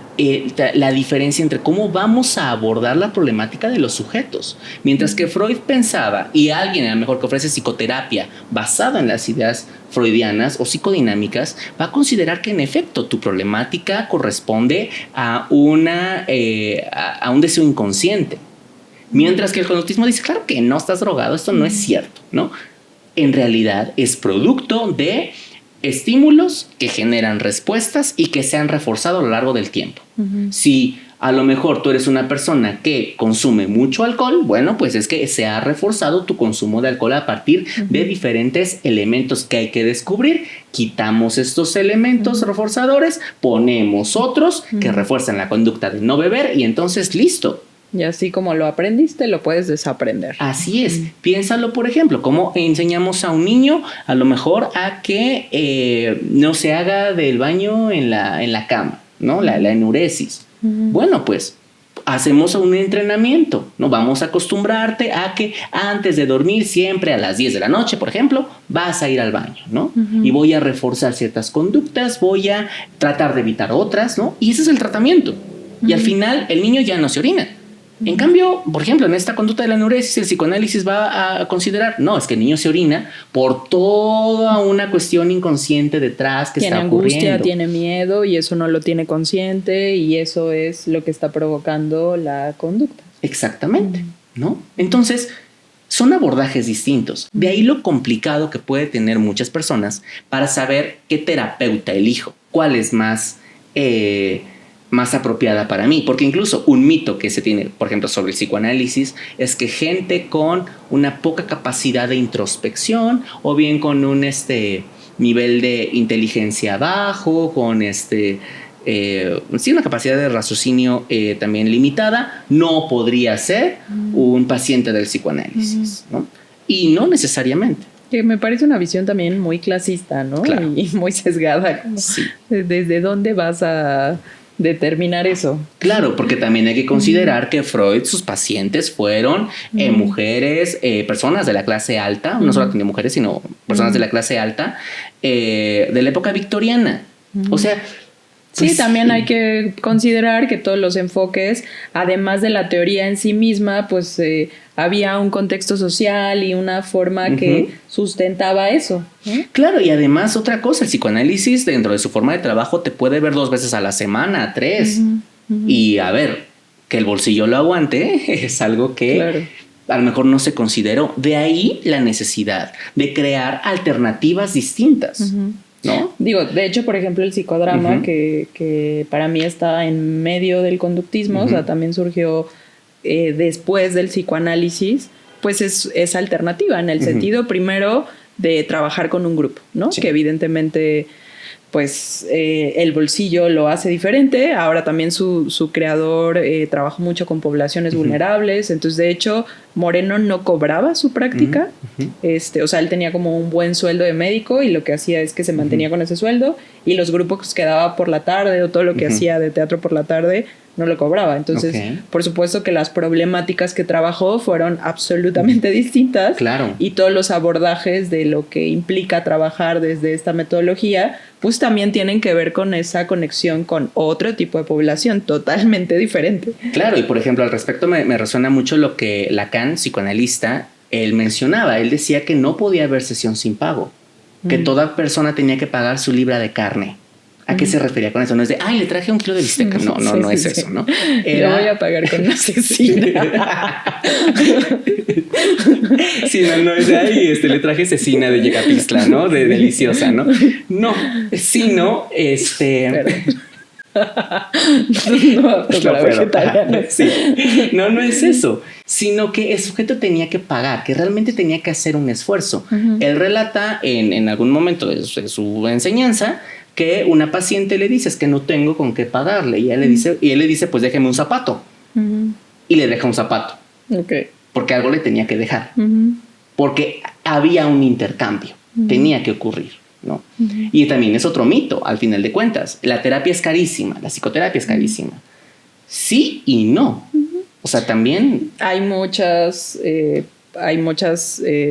la diferencia entre cómo vamos a abordar la problemática de los sujetos. Mientras que Freud pensaba, y alguien a lo mejor que ofrece psicoterapia basada en las ideas freudianas o psicodinámicas, va a considerar que en efecto tu problemática corresponde a un deseo inconsciente. Mientras que el conductismo dice, claro que no estás drogado, esto no es cierto, ¿no? En realidad es producto de estímulos que generan respuestas y que se han reforzado a lo largo del tiempo. Si a lo mejor tú eres una persona que consume mucho alcohol, bueno, pues es que se ha reforzado tu consumo de alcohol a partir de diferentes elementos que hay que descubrir. Quitamos estos elementos reforzadores, ponemos otros que refuerzan la conducta de no beber y entonces listo. Y así como lo aprendiste, lo puedes desaprender. Así es. Piénsalo, por ejemplo, cómo enseñamos a un niño a lo mejor a que no se haga del baño en la cama, ¿no? La enuresis. Bueno, pues hacemos un entrenamiento, ¿no? Vamos a acostumbrarte a que antes de dormir, siempre a las 10 de la noche, por ejemplo, vas a ir al baño, ¿no? Y voy a reforzar ciertas conductas, voy a tratar de evitar otras, ¿no? Y ese es el tratamiento. Y al final el niño ya no se orina. En cambio, por ejemplo, en esta conducta de la enuresis, el psicoanálisis va a considerar, no, es que el niño se orina por toda una cuestión inconsciente detrás que está ocurriendo. Tiene angustia, tiene miedo y eso no lo tiene consciente y eso es lo que está provocando la conducta. Exactamente, ¿no? Entonces, son abordajes distintos. De ahí lo complicado que puede tener muchas personas para saber qué terapeuta elijo, cuál es más apropiada para mí, porque incluso un mito que se tiene, por ejemplo, sobre el psicoanálisis es que gente con una poca capacidad de introspección o bien con un nivel de inteligencia bajo, con una capacidad de raciocinio también limitada, no podría ser un paciente del psicoanálisis, ¿no? Y no necesariamente. Que me parece una visión también muy clasista, ¿no? Claro. Y muy sesgada. Sí. ¿Desde dónde vas a determinar eso? Claro, porque también hay que considerar que Freud, sus pacientes fueron mujeres, personas de la clase alta, no solo tenía mujeres, sino personas de la clase alta, de la época victoriana. O sea, sí, también hay que considerar que todos los enfoques, además de la teoría en sí misma, pues había un contexto social y una forma que sustentaba eso. Claro, y además otra cosa, el psicoanálisis dentro de su forma de trabajo te puede ver 2 veces a la semana, 3. Y a ver, que el bolsillo lo aguante es algo que a lo mejor no se consideró. De ahí la necesidad de crear alternativas distintas. ¿No? Digo, de hecho, por ejemplo, el psicodrama, que para mí está en medio del conductismo, o sea, también surgió después del psicoanálisis, pues es alternativa, en el sentido primero de trabajar con un grupo, ¿no? Sí. Que evidentemente pues el bolsillo lo hace diferente. Ahora también su creador trabajó mucho con poblaciones vulnerables. Entonces, de hecho, Moreno no cobraba su práctica. O sea, él tenía como un buen sueldo de médico y lo que hacía es que se mantenía con ese sueldo, y los grupos que daba por la tarde o todo lo que hacía de teatro por la tarde no lo cobraba. Entonces, por supuesto que las problemáticas que trabajó fueron absolutamente distintas. Claro. Y todos los abordajes de lo que implica trabajar desde esta metodología, pues también tienen que ver con esa conexión con otro tipo de población totalmente diferente. Claro, y por ejemplo, al respecto me resuena mucho lo que Lacan, psicoanalista, él mencionaba. Él decía que no podía haber sesión sin pago, que toda persona tenía que pagar su libra de carne. ¿A qué se refería con eso? No es de, ay, le traje 1 kilo de bistec. No es eso, ¿no? Yo voy a pagar con una cecina. Sí, no es de, ay, le traje cecina de Yecapixtla, ¿no? De deliciosa, ¿no? No, sino, No apto para vegetarianos. Sí. No es eso, sino que el sujeto tenía que pagar, que realmente tenía que hacer un esfuerzo. Él relata en algún momento de su enseñanza que una paciente le dice, es que no tengo con qué pagarle, y él le dice, pues déjeme un zapato. Y le deja un zapato. Porque algo le tenía que dejar. Porque había un intercambio, tenía que ocurrir, ¿no? Y también es otro mito, al final de cuentas. La terapia es carísima, la psicoterapia es carísima. Sí y no. O sea, también hay muchas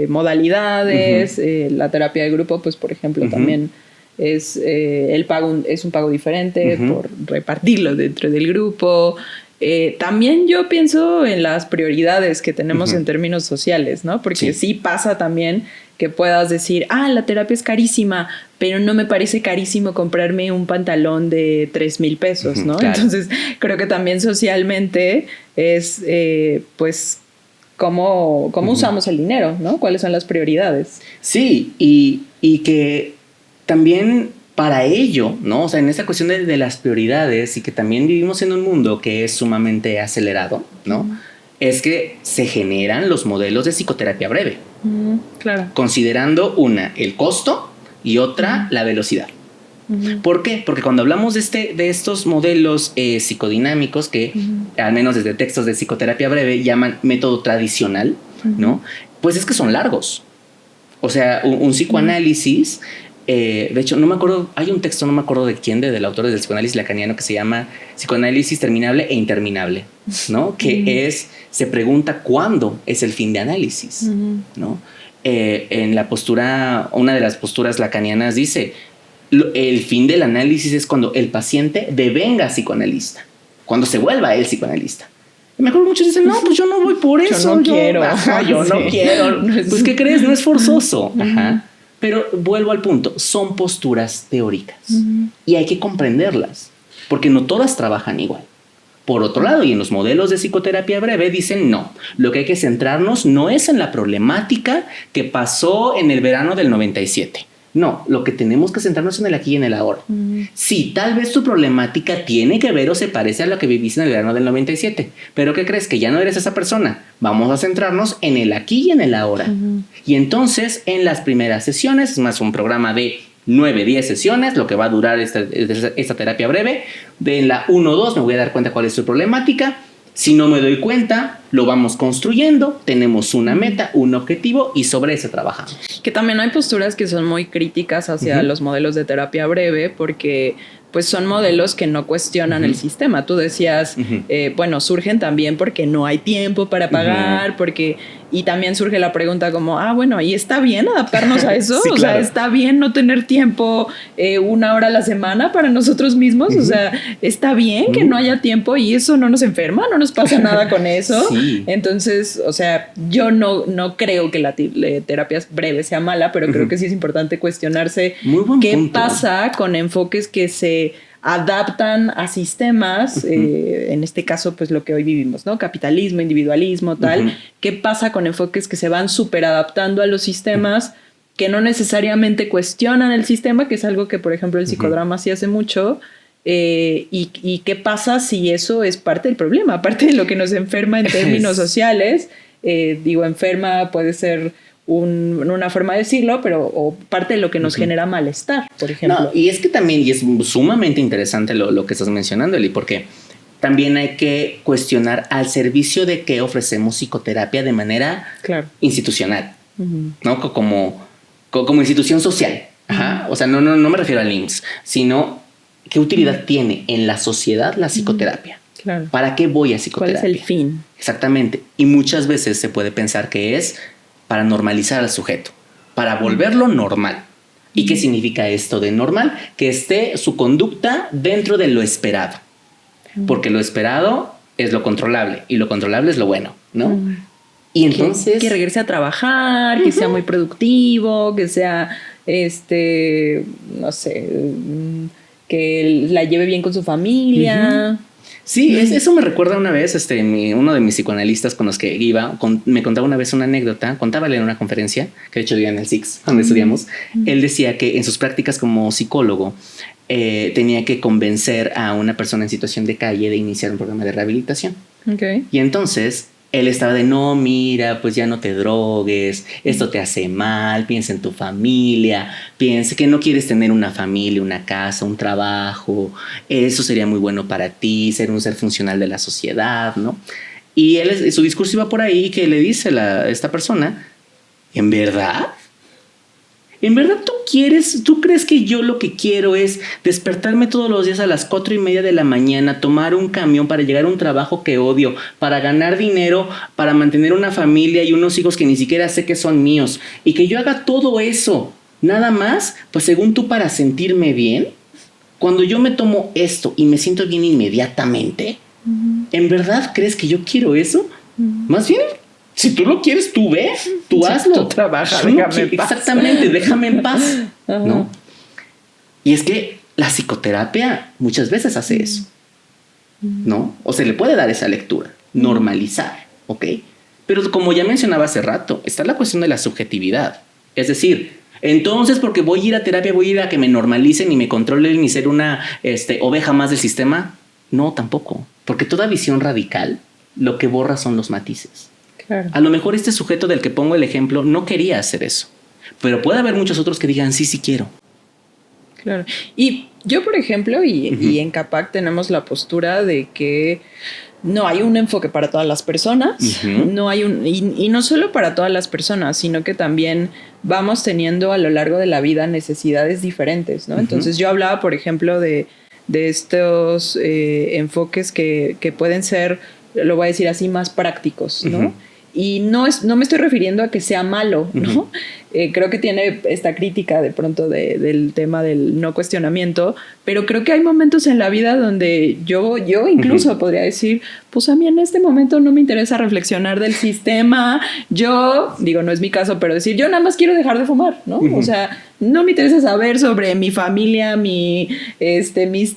modalidades. La terapia de grupo, pues por ejemplo, también es el pago, es un pago diferente por repartirlo dentro del grupo. También yo pienso en las prioridades que tenemos en términos sociales, ¿no? Porque sí pasa también que puedas decir, la terapia es carísima, pero no me parece carísimo comprarme un pantalón de 3,000 pesos, ¿no? Claro. Entonces, creo que también socialmente es, pues, cómo usamos el dinero, ¿no? ¿Cuáles son las prioridades? Sí, y que también para ello, ¿no? O sea, en esta cuestión de las prioridades, y que también vivimos en un mundo que es sumamente acelerado, ¿no? Es que se generan los modelos de psicoterapia breve. Claro. Considerando el costo y otra, la velocidad. ¿Por qué? Porque cuando hablamos de estos modelos psicodinámicos que, al menos desde textos de psicoterapia breve, llaman método tradicional, ¿no? Pues es que son largos. O sea, un psicoanálisis... de hecho, no me acuerdo, hay un texto, no me acuerdo de quién, del autor del psicoanálisis lacaniano, que se llama Psicoanálisis terminable e interminable, ¿no? Que se pregunta cuándo es el fin de análisis, ¿no? En la postura, una de las posturas lacanianas dice, el fin del análisis es cuando el paciente devenga psicoanalista, cuando se vuelva él psicoanalista. Y me acuerdo muchos dicen, no, pues yo no voy por eso. Yo no quiero. Yo no quiero. Pues, ¿qué crees? No es forzoso. Pero vuelvo al punto, son posturas teóricas y hay que comprenderlas, porque no todas trabajan igual. Por otro lado, y en los modelos de psicoterapia breve dicen no, lo que hay que centrarnos no es en la problemática que pasó en el verano del 97. No, lo que tenemos que centrarnos es en el aquí y en el ahora. Sí, tal vez tu problemática tiene que ver o se parece a lo que viviste en el verano del 97, pero ¿qué crees? Que ya no eres esa persona. Vamos a centrarnos en el aquí y en el ahora. Y entonces, en las primeras sesiones, es más un programa de 9-10 sesiones, lo que va a durar esta terapia breve, en la 1-2 me voy a dar cuenta cuál es tu problemática. Si no me doy cuenta, lo vamos construyendo, tenemos una meta, un objetivo y sobre eso trabajamos. Que también hay posturas que son muy críticas hacia los modelos de terapia breve porque pues son modelos que no cuestionan el sistema. Tú decías, bueno, surgen también porque no hay tiempo para pagar, y también surge la pregunta como, bueno, ¿y está bien adaptarnos a eso? Sí, claro. O sea, ¿está bien no tener tiempo 1 hora a la semana para nosotros mismos? O sea, ¿está bien que no haya tiempo y eso no nos enferma? ¿No nos pasa nada con eso? Sí. Entonces, o sea, yo no creo que la terapia breve sea mala, pero creo que sí es importante cuestionarse qué pasa con enfoques que se adaptan a sistemas, en este caso pues lo que hoy vivimos, ¿no? Capitalismo, individualismo, tal. ¿Qué pasa con enfoques que se van súper adaptando a los sistemas, que no necesariamente cuestionan el sistema, que es algo que por ejemplo el psicodrama sí hace mucho? Y qué pasa si eso es parte del problema, parte de lo que nos enferma en términos sociales. Enferma puede ser una forma de decirlo, pero o parte de lo que nos genera malestar, por ejemplo. No, y es que también, y es sumamente interesante lo que estás mencionando, Eli, porque también hay que cuestionar al servicio de qué ofrecemos psicoterapia de manera institucional, ¿no? Como institución social. Ajá. O sea, no me refiero al IMSS, sino qué utilidad tiene en la sociedad la psicoterapia. Claro. ¿Para qué voy a psicoterapia? ¿Cuál es el fin? Exactamente. Y muchas veces se puede pensar que es para normalizar al sujeto, para volverlo normal. ¿Y qué significa esto de normal? Que esté su conducta dentro de lo esperado. Porque lo esperado es lo controlable y lo controlable es lo bueno, ¿no? Y entonces... Que regrese a trabajar, que sea muy productivo, que sea, no sé, que la lleve bien con su familia... Sí, eso me recuerda una vez, uno de mis psicoanalistas con los que iba, me contaba una vez una anécdota, contábale en una conferencia, que de hecho dio en el SIX, donde estudiamos. Él decía que en sus prácticas como psicólogo tenía que convencer a una persona en situación de calle de iniciar un programa de rehabilitación. Okay. Y entonces él estaba de, no, mira, pues ya no te drogues, esto te hace mal, piensa en tu familia, piensa que no quieres tener una familia, una casa, un trabajo, eso sería muy bueno para ti, ser un ser funcional de la sociedad, ¿no? Y su discurso iba por ahí que le dice esta persona, ¿en verdad? ¿En verdad tú crees que yo lo que quiero es despertarme todos los días a las 4:30 de la mañana, tomar un camión para llegar a un trabajo que odio, para ganar dinero, para mantener una familia y unos hijos que ni siquiera sé que son míos, y que yo haga todo eso, nada más, pues según tú, para sentirme bien? Cuando yo me tomo esto y me siento bien inmediatamente, ¿en verdad crees que yo quiero eso? Más bien, si tú lo quieres, tú ve, tú hazlo. Tú trabaja, déjame en paz. Exactamente, déjame en paz. ¿No? Y es que la psicoterapia muchas veces hace eso, ¿no? O se le puede dar esa lectura, normalizar, ¿ok? Pero como ya mencionaba hace rato, está la cuestión de la subjetividad. Es decir, entonces porque voy a ir a terapia, voy a ir a que me normalicen y me controlen y ser una oveja más del sistema. No, tampoco. Porque toda visión radical lo que borra son los matices. Claro. A lo mejor este sujeto del que pongo el ejemplo no quería hacer eso, pero puede haber muchos otros que digan sí quiero. Claro. Y yo, por ejemplo, y en CAPAC tenemos la postura de que no hay un enfoque para todas las personas, no hay y no solo para todas las personas, sino que también vamos teniendo a lo largo de la vida necesidades diferentes, ¿no? Entonces yo hablaba, por ejemplo, de estos enfoques que pueden ser, lo voy a decir así, más prácticos, ¿no? Y no me estoy refiriendo a que sea malo, ¿no? Creo que tiene esta crítica de pronto del tema del no cuestionamiento, pero creo que hay momentos en la vida donde yo incluso podría decir, pues a mí en este momento no me interesa reflexionar del sistema, yo, digo, no es mi caso, pero decir, yo nada más quiero dejar de fumar, ¿no? O sea, no me interesa saber sobre mi familia, mis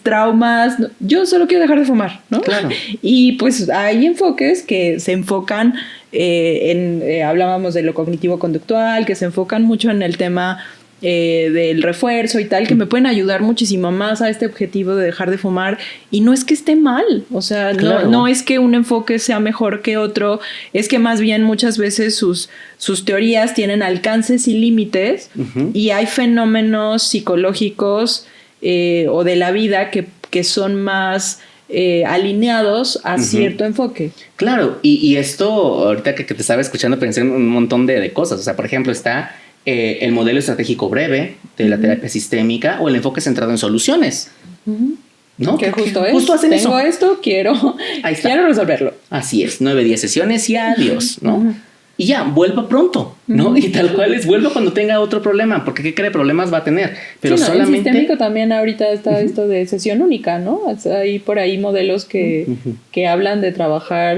traumas, no, yo solo quiero dejar de fumar, ¿no? Claro. Y pues hay enfoques que se enfocan hablábamos de lo cognitivo-conductual, que se enfocan mucho en el tema del refuerzo y tal, que me pueden ayudar muchísimo más a este objetivo de dejar de fumar. Y no es que esté mal, o sea, claro. no es que un enfoque sea mejor que otro, es que más bien muchas veces sus teorías tienen alcances y límites, y hay fenómenos psicológicos o de la vida que son más alineados a cierto enfoque. Claro, y esto, ahorita que te estaba escuchando, pensé en un montón de cosas. O sea, por ejemplo, está el modelo estratégico breve de la terapia sistémica o el enfoque centrado en soluciones. ¿No? Que justo hacen tengo esto, quiero resolverlo. Así es, 9-10 sesiones y adiós, ¿no? Y ya, vuelva pronto, ¿no? Y tal cual vuelva cuando tenga otro problema, porque ¿qué cree? Problemas va a tener. Pero sí, solamente... En sistémico también ahorita está esto de sesión única, ¿no? Hay por ahí modelos que hablan de trabajar,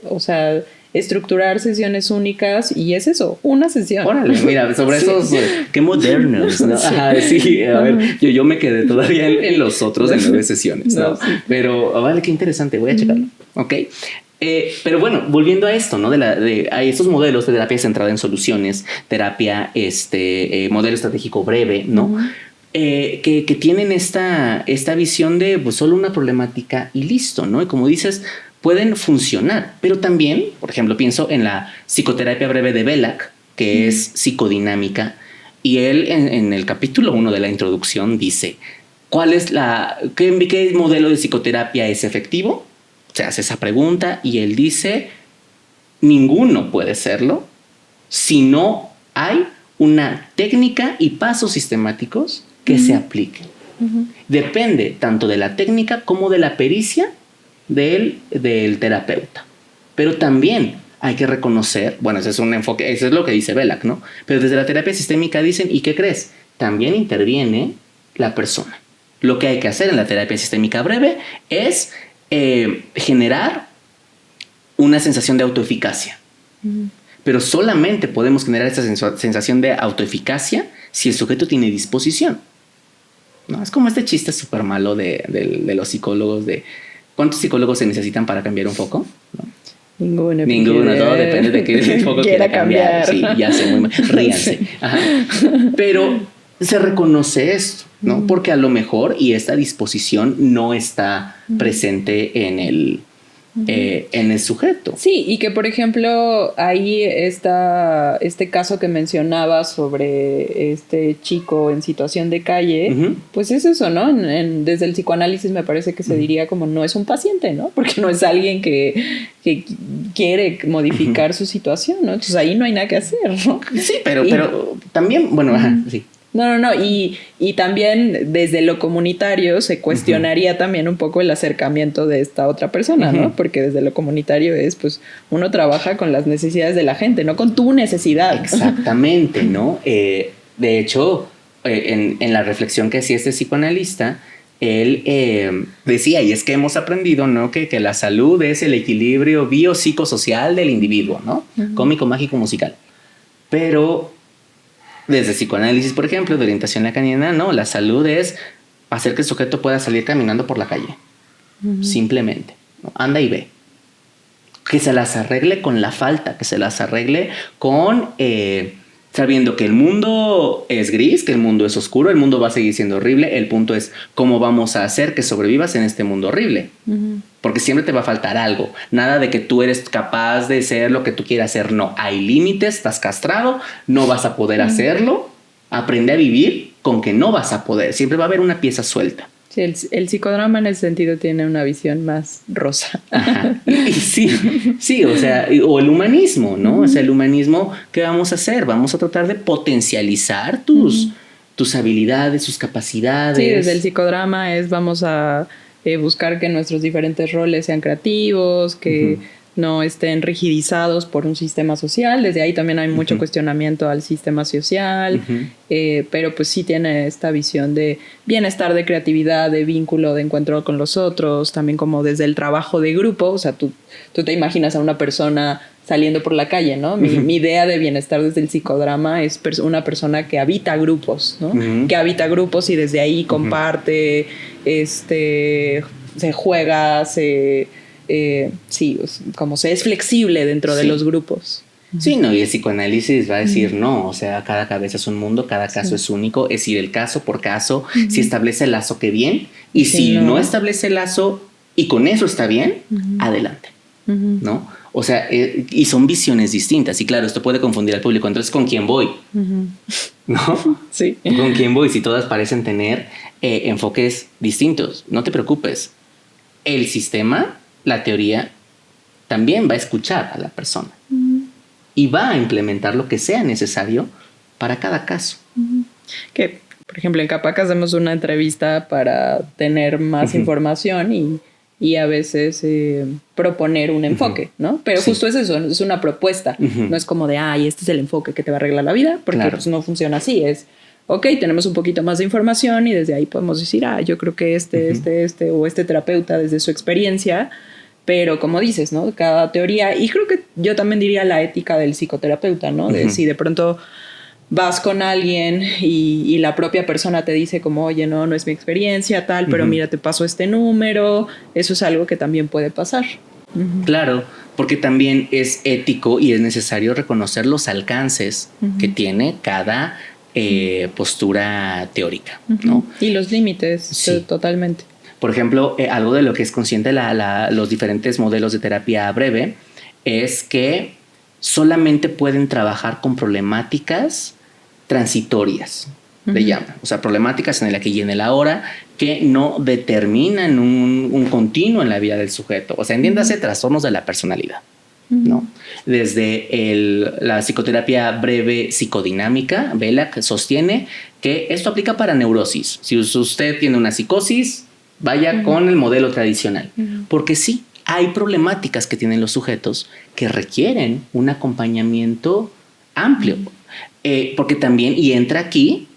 o sea, estructurar sesiones únicas, y es eso, una sesión. Órale, mira, sobre esos, qué modernos, ¿no? Sí. Ajá, sí, a ver, yo me quedé todavía en los otros de 9 sesiones, ¿no? Sí. Pero, vale, qué interesante, voy a checarlo, ¿ok? Pero bueno, volviendo a esto, ¿no? A estos modelos de terapia centrada en soluciones, terapia, modelo estratégico breve, ¿no? Que tienen esta visión de pues, solo una problemática y listo, ¿no? Y como dices, pueden funcionar, pero también, por ejemplo, pienso en la psicoterapia breve de Belak, que es psicodinámica, y él en el capítulo 1 de la introducción dice, ¿qué modelo de psicoterapia es efectivo? Se hace esa pregunta y él dice, ninguno puede serlo si no hay una técnica y pasos sistemáticos que se apliquen. Depende tanto de la técnica como de la pericia del terapeuta. Pero también hay que reconocer, bueno, ese es un enfoque, eso es lo que dice Belak, ¿no? Pero desde la terapia sistémica dicen, ¿y qué crees? También interviene la persona. Lo que hay que hacer en la terapia sistémica breve es generar una sensación de autoeficacia. Pero solamente podemos generar esta sensación de autoeficacia si el sujeto tiene disposición. ¿No? Es como este chiste súper malo de los psicólogos de ¿cuántos psicólogos se necesitan para cambiar un foco? ¿No? Ninguno, todo depende de qué foco quiera cambiar. Sí, ya sé, muy mal. Ríanse. Sí. Pero se reconoce esto, ¿no? Porque a lo mejor y esta disposición no está presente en el sujeto. Sí, y que por ejemplo ahí está este caso que mencionaba sobre este chico en situación de calle, pues es eso, ¿no? Desde el psicoanálisis me parece que se diría como no es un paciente, ¿no? Porque no es alguien que quiere modificar su situación, ¿no? Entonces ahí no hay nada que hacer, ¿no? Sí, pero también, bueno, sí. No. Y también desde lo comunitario se cuestionaría también un poco el acercamiento de esta otra persona, ¿no? Porque desde lo comunitario es, pues, uno trabaja con las necesidades de la gente, no con tu necesidad. Exactamente, ¿no? De hecho, en la reflexión que hacía este psicoanalista, él decía, y es que hemos aprendido, ¿no? Que la salud es el equilibrio biopsicosocial del individuo, ¿no? Cómico, mágico, musical. Pero desde psicoanálisis, por ejemplo, de orientación lacaniana, no, la salud es hacer que el sujeto pueda salir caminando por la calle. Simplemente, ¿no? Anda y ve. Que se las arregle con la falta, que se las arregle con sabiendo que el mundo es gris, que el mundo es oscuro, el mundo va a seguir siendo horrible. El punto es cómo vamos a hacer que sobrevivas en este mundo horrible. Porque siempre te va a faltar algo. Nada de que tú eres capaz de ser lo que tú quieras ser. No, hay límites, estás castrado, no vas a poder hacerlo. Aprende a vivir con que no vas a poder. Siempre va a haber una pieza suelta. Sí, el psicodrama en ese sentido tiene una visión más rosa. Ajá. Sí, o sea, o el humanismo, ¿no? O sea, el humanismo, ¿qué vamos a hacer? Vamos a tratar de potencializar tus habilidades, tus capacidades. Sí, desde el psicodrama vamos a buscar que nuestros diferentes roles sean creativos, que no estén rigidizados por un sistema social. Desde ahí también hay mucho cuestionamiento al sistema social, pero pues sí tiene esta visión de bienestar, de creatividad, de vínculo, de encuentro con los otros, también como desde el trabajo de grupo. O sea, tú te imaginas a una persona saliendo por la calle, ¿no? Mi idea de bienestar desde el psicodrama es una persona que habita grupos, ¿no? Que habita grupos y desde ahí comparte, se juega, sí, como se es flexible dentro de los grupos. Sí, no, y el psicoanálisis va a decir no, o sea, cada cabeza es un mundo, cada caso es único, es ir el caso por caso, si establece el lazo, qué bien, y si no establece el lazo y con eso está bien, adelante, ¿no? O sea, y son visiones distintas, y claro, esto puede confundir al público, entonces, ¿con quién voy? ¿No? Sí. ¿Con quién voy? Si todas parecen tener enfoques distintos, no te preocupes, el sistema, la teoría, también va a escuchar a la persona y va a implementar lo que sea necesario para cada caso. Que, por ejemplo, en Capac hacemos una entrevista para tener más información y a veces proponer un enfoque, ¿no? Pero justo es eso, es una propuesta. No es como de, este es el enfoque que te va a arreglar la vida, porque pues no funciona así. Es, ok, tenemos un poquito más de información y desde ahí podemos decir, yo creo que este terapeuta desde su experiencia. Pero como dices, ¿no? Cada teoría, y creo que yo también diría la ética del psicoterapeuta, ¿no? De si de pronto vas con alguien y la propia persona te dice como, oye, no es mi experiencia, tal, pero mira, te paso este número, eso es algo que también puede pasar. Claro, porque también es ético y es necesario reconocer los alcances que tiene cada postura teórica, ¿no? Y los límites, totalmente. Por ejemplo, algo de lo que es consciente los diferentes modelos de terapia breve es que solamente pueden trabajar con problemáticas transitorias, le llaman. O sea, problemáticas en el aquí y en el ahora que no determinan un continuo en la vida del sujeto. O sea, entiéndase trastornos de la personalidad, ¿no? Desde la psicoterapia breve psicodinámica, Vela, que sostiene que esto aplica para neurosis. Si usted tiene una psicosis, vaya con el modelo tradicional. Porque sí, hay problemáticas que tienen los sujetos que requieren un acompañamiento amplio. Porque también, y entra aquí,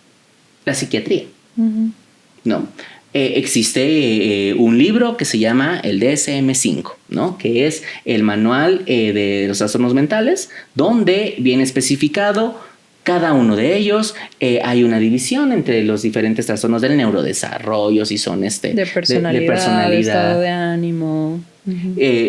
la psiquiatría, ¿no? Existe un libro que se llama el DSM-5, ¿no? Que es el manual de los trastornos mentales, donde viene especificado cada uno de ellos. Hay una división entre los diferentes trastornos del neurodesarrollo, si son de personalidad, de estado de ánimo,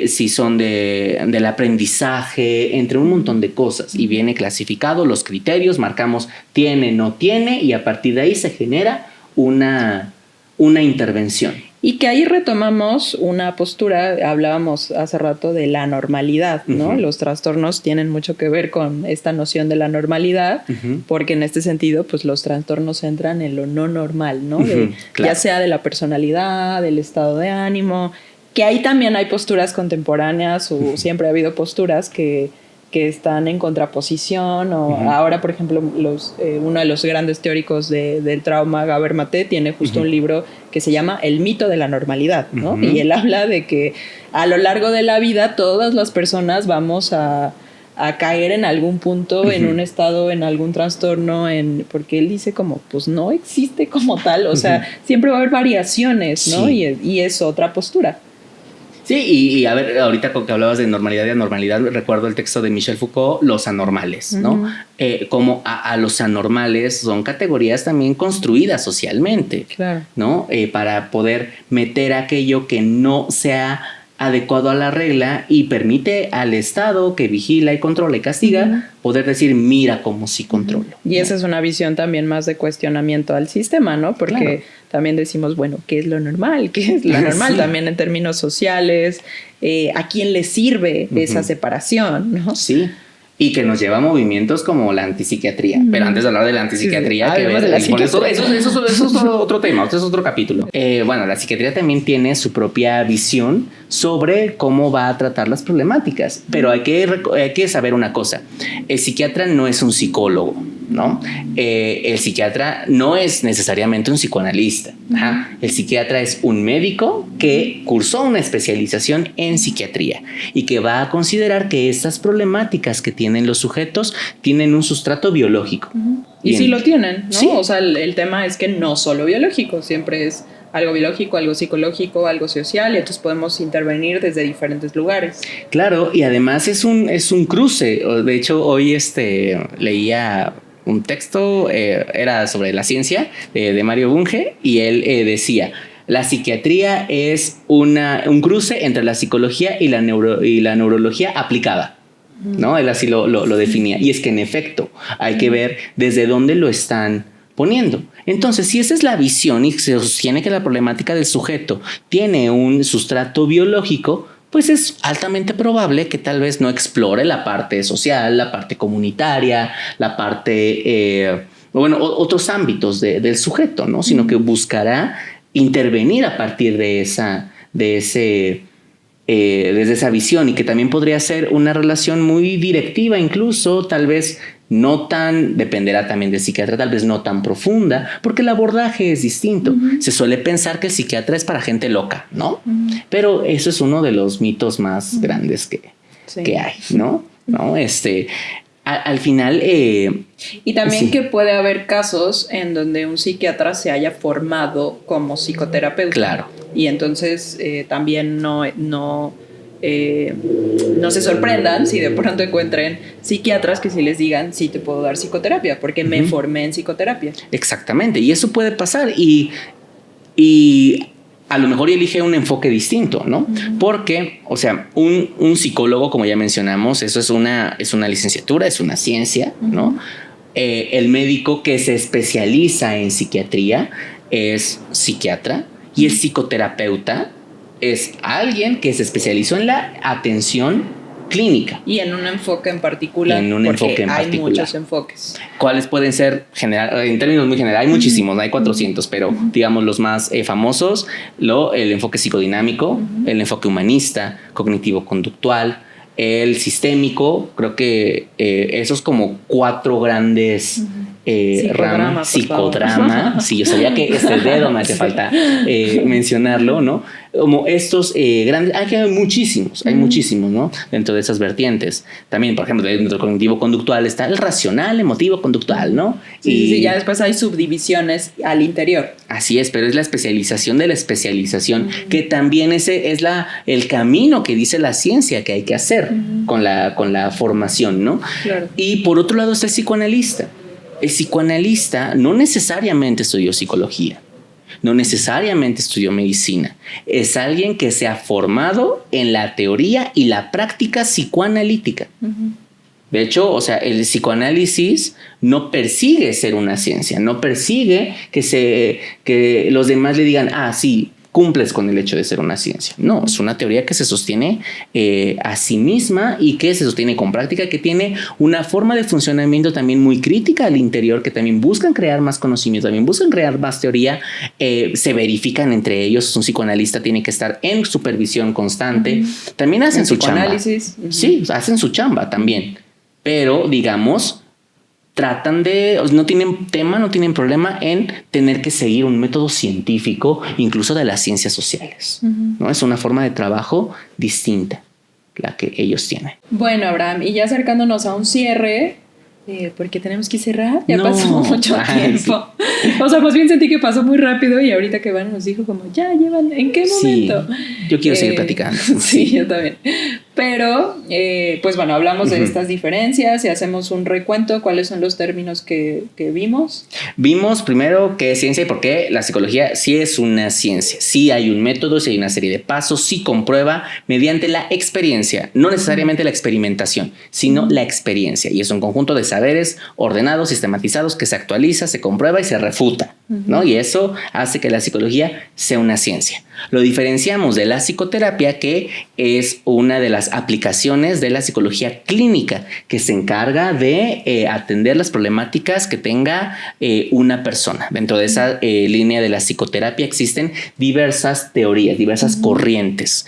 si son del aprendizaje, entre un montón de cosas. Y viene clasificado los criterios, marcamos tiene, no tiene, y a partir de ahí se genera una intervención. Y que ahí retomamos una postura, hablábamos hace rato de la normalidad, ¿no? Los trastornos tienen mucho que ver con esta noción de la normalidad, porque en este sentido, pues los trastornos entran en lo no normal, ¿no? Claro. Ya sea de la personalidad, del estado de ánimo, que ahí también hay posturas contemporáneas, o siempre ha habido posturas que están en contraposición, o ahora, por ejemplo, uno de los grandes teóricos del trauma, Gabor Maté, tiene justo un libro que se llama El mito de la normalidad, ¿no? Y él habla de que a lo largo de la vida todas las personas vamos a caer en algún punto, en un estado, en algún trastorno, porque él dice como, pues no existe como tal, o sea, siempre va a haber variaciones, ¿no? Sí. Y es otra postura. Sí, y a ver, ahorita con que hablabas de normalidad y anormalidad, recuerdo el texto de Michel Foucault, Los anormales, ¿no? Como a los anormales son categorías también construidas socialmente, claro, ¿no? Para poder meter aquello que no sea adecuado a la regla y permite al Estado que vigila y controla y castiga poder decir, mira cómo sí controlo. Y esa es una visión también más de cuestionamiento al sistema, ¿no? Porque también decimos, bueno, ¿qué es lo normal? ¿Qué es lo normal? También en términos sociales, ¿a quién le sirve esa separación, ¿no? Sí. Y que nos lleva a movimientos como la antipsiquiatría. Pero antes de hablar de la antipsiquiatría, eso es otro tema, eso es otro capítulo. Bueno, la psiquiatría también tiene su propia visión sobre cómo va a tratar las problemáticas. Pero hay que saber una cosa. El psiquiatra no es un psicólogo, ¿no? El psiquiatra no es necesariamente un psicoanalista. El psiquiatra es un médico que cursó una especialización en psiquiatría y que va a considerar que estas problemáticas que tienen los sujetos tienen un sustrato biológico. Y sí lo tienen, ¿no? Sí. O sea, el tema es que no solo biológico, siempre es algo biológico, algo psicológico, algo social, y entonces podemos intervenir desde diferentes lugares. Claro, y además es un cruce. De hecho, hoy leía un texto, era sobre la ciencia de Mario Bunge, y él decía, la psiquiatría es un cruce entre la psicología y la neurología aplicada, ¿no? Él así lo definía. Y es que en efecto hay que ver desde dónde lo están poniendo. Entonces, si esa es la visión y se sostiene que la problemática del sujeto tiene un sustrato biológico, pues es altamente probable que tal vez no explore la parte social, la parte comunitaria, la parte, otros ámbitos del sujeto, ¿no? Sino que buscará intervenir a partir desde esa visión, y que también podría ser una relación muy directiva, incluso tal vez no tan, dependerá también del psiquiatra, tal vez no tan profunda, porque el abordaje es distinto. Se suele pensar que el psiquiatra es para gente loca, ¿no? Pero eso es uno de los mitos más grandes que hay, ¿no? Al final... y también que puede haber casos en donde un psiquiatra se haya formado como psicoterapeuta. Claro. Y entonces también no se sorprendan si de pronto encuentren psiquiatras que sí les digan, sí te puedo dar psicoterapia, porque me formé en psicoterapia. Exactamente, y eso puede pasar, y a lo mejor elige un enfoque distinto, ¿no? Porque, o sea, un psicólogo, como ya mencionamos, eso es una licenciatura, es una ciencia, ¿no? El médico que se especializa en psiquiatría es psiquiatra, y el psicoterapeuta es alguien que se especializó en la atención clínica. Y en un enfoque en particular. Hay muchos enfoques. ¿Cuáles pueden ser, en términos muy generales? Hay muchísimos, hay 400, pero digamos los más famosos, el enfoque psicodinámico, el enfoque humanista, cognitivo-conductual, el sistémico. Creo que esos como 4 grandes ramas. Psicodrama. Sí, yo sabía que este dedo me hace falta mencionarlo, ¿no? Como estos grandes, hay muchísimos, ¿no? Dentro de esas vertientes. También, por ejemplo, dentro del cognitivo-conductual está el racional, emotivo-conductual, ¿no? Sí, ya después hay subdivisiones al interior. Así es, pero es la especialización de la especialización, que también ese es el camino que dice la ciencia que hay que hacer con la formación, ¿no? Claro. Y por otro lado está el psicoanalista. El psicoanalista no necesariamente estudió psicología, no necesariamente estudió medicina. Es alguien que se ha formado en la teoría y la práctica psicoanalítica. De hecho, o sea, el psicoanálisis no persigue ser una ciencia, no persigue que los demás le digan, sí, cumples con el hecho de ser una ciencia. No, es una teoría que se sostiene a sí misma y que se sostiene con práctica, que tiene una forma de funcionamiento también muy crítica al interior, que también buscan crear más conocimiento, también buscan crear más teoría, se verifican entre ellos. Un psicoanalista tiene que estar en supervisión constante. También hacen su chamba. Sí, hacen su chamba también. Pero, digamos, no tienen problema en tener que seguir un método científico, incluso de las ciencias sociales, ¿no? Es una forma de trabajo distinta la que ellos tienen. Bueno, Abraham, y ya acercándonos a un cierre, porque tenemos que cerrar, ya pasó mucho tiempo. Sí. O sea, más bien sentí que pasó muy rápido y ahorita que Van nos dijo como, ya llevan, ¿en qué momento? Sí, yo quiero seguir platicando. Sí, yo también. Pero, pues bueno, hablamos de estas diferencias y hacemos un recuento. ¿Cuáles son los términos que vimos? Vimos primero qué es ciencia y por qué la psicología sí es una ciencia. Sí hay un método, sí hay una serie de pasos, sí comprueba mediante la experiencia, no necesariamente la experimentación, sino la experiencia. Y es un conjunto de saberes ordenados, sistematizados, que se actualiza, se comprueba y se refuta, ¿no? Y eso hace que la psicología sea una ciencia. Lo diferenciamos de la psicoterapia, que es una de las aplicaciones de la psicología clínica, que se encarga de atender las problemáticas que tenga una persona. Dentro de esa línea de la psicoterapia existen diversas teorías, diversas corrientes.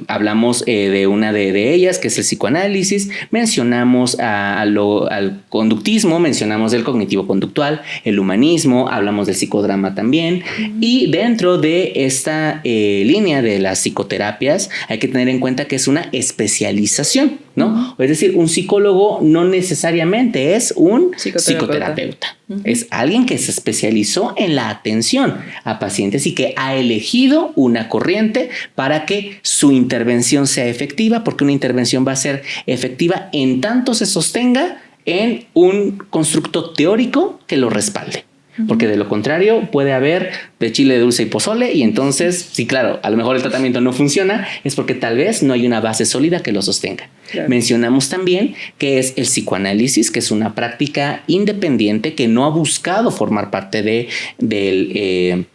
Hablamos de una de ellas, que es el psicoanálisis. Mencionamos al conductismo, mencionamos el cognitivo-conductual, el humanismo, hablamos del psicodrama también. Y dentro de esta línea de las psicoterapias hay que tener en cuenta que es una especialización, ¿no? Es decir, un psicólogo no necesariamente es un psicoterapeuta. Es alguien que se especializó en la atención a pacientes y que ha elegido una corriente para que su intervención sea efectiva, porque una intervención va a ser efectiva en tanto se sostenga en un constructo teórico que lo respalde. Porque de lo contrario puede haber de chile, dulce y pozole, y entonces, sí, claro, a lo mejor el tratamiento no funciona, es porque tal vez no hay una base sólida que lo sostenga. Claro. Mencionamos también que es el psicoanálisis, que es una práctica independiente que no ha buscado formar parte de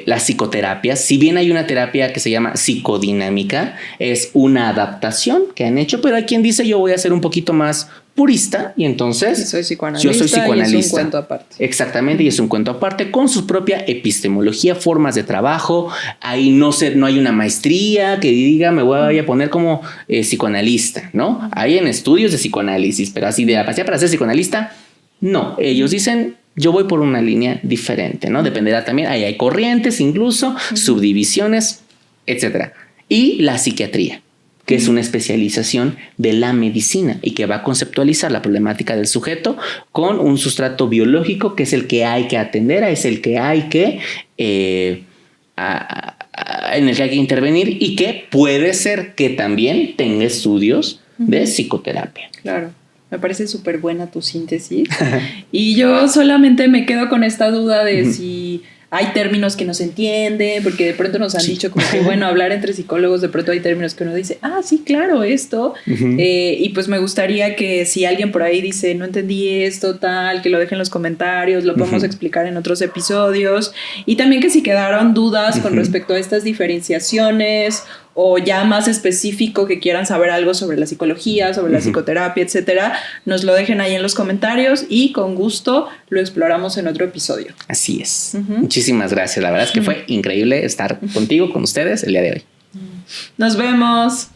la psicoterapia. Si bien hay una terapia que se llama psicodinámica, es una adaptación que han hecho, pero hay quien dice yo voy a ser un poquito más puriста y entonces yo soy psicoanalista. Y es un cuento aparte. Exactamente, y es un cuento aparte con su propia epistemología, formas de trabajo. Ahí no hay una maestría que diga me voy a poner como psicoanalista, ¿no? Hay en estudios de psicoanálisis, pero así de capacidad para ser psicoanalista, no. Ellos dicen yo voy por una línea diferente, ¿no? Dependerá también, ahí hay corrientes incluso, subdivisiones, etcétera. Y la psiquiatría, que es una especialización de la medicina y que va a conceptualizar la problemática del sujeto con un sustrato biológico que es el que hay que atender, es el que hay que en el que hay que intervenir y que puede ser que también tenga estudios de psicoterapia. Claro. Me parece súper buena tu síntesis. Y yo solamente me quedo con esta duda de si hay términos que no se entienden, porque de pronto nos han dicho como que, bueno, hablar entre psicólogos, de pronto hay términos que uno dice, sí, claro, esto. Y pues me gustaría que si alguien por ahí dice, no entendí esto, tal, que lo dejen en los comentarios, lo podemos explicar en otros episodios. Y también que si quedaron dudas con respecto a estas diferenciaciones o ya más específico que quieran saber algo sobre la psicología, sobre la psicoterapia, etcétera, nos lo dejen ahí en los comentarios y con gusto lo exploramos en otro episodio. Así es. Muchísimas gracias. La verdad es que fue increíble estar contigo, con ustedes el día de hoy. Nos vemos.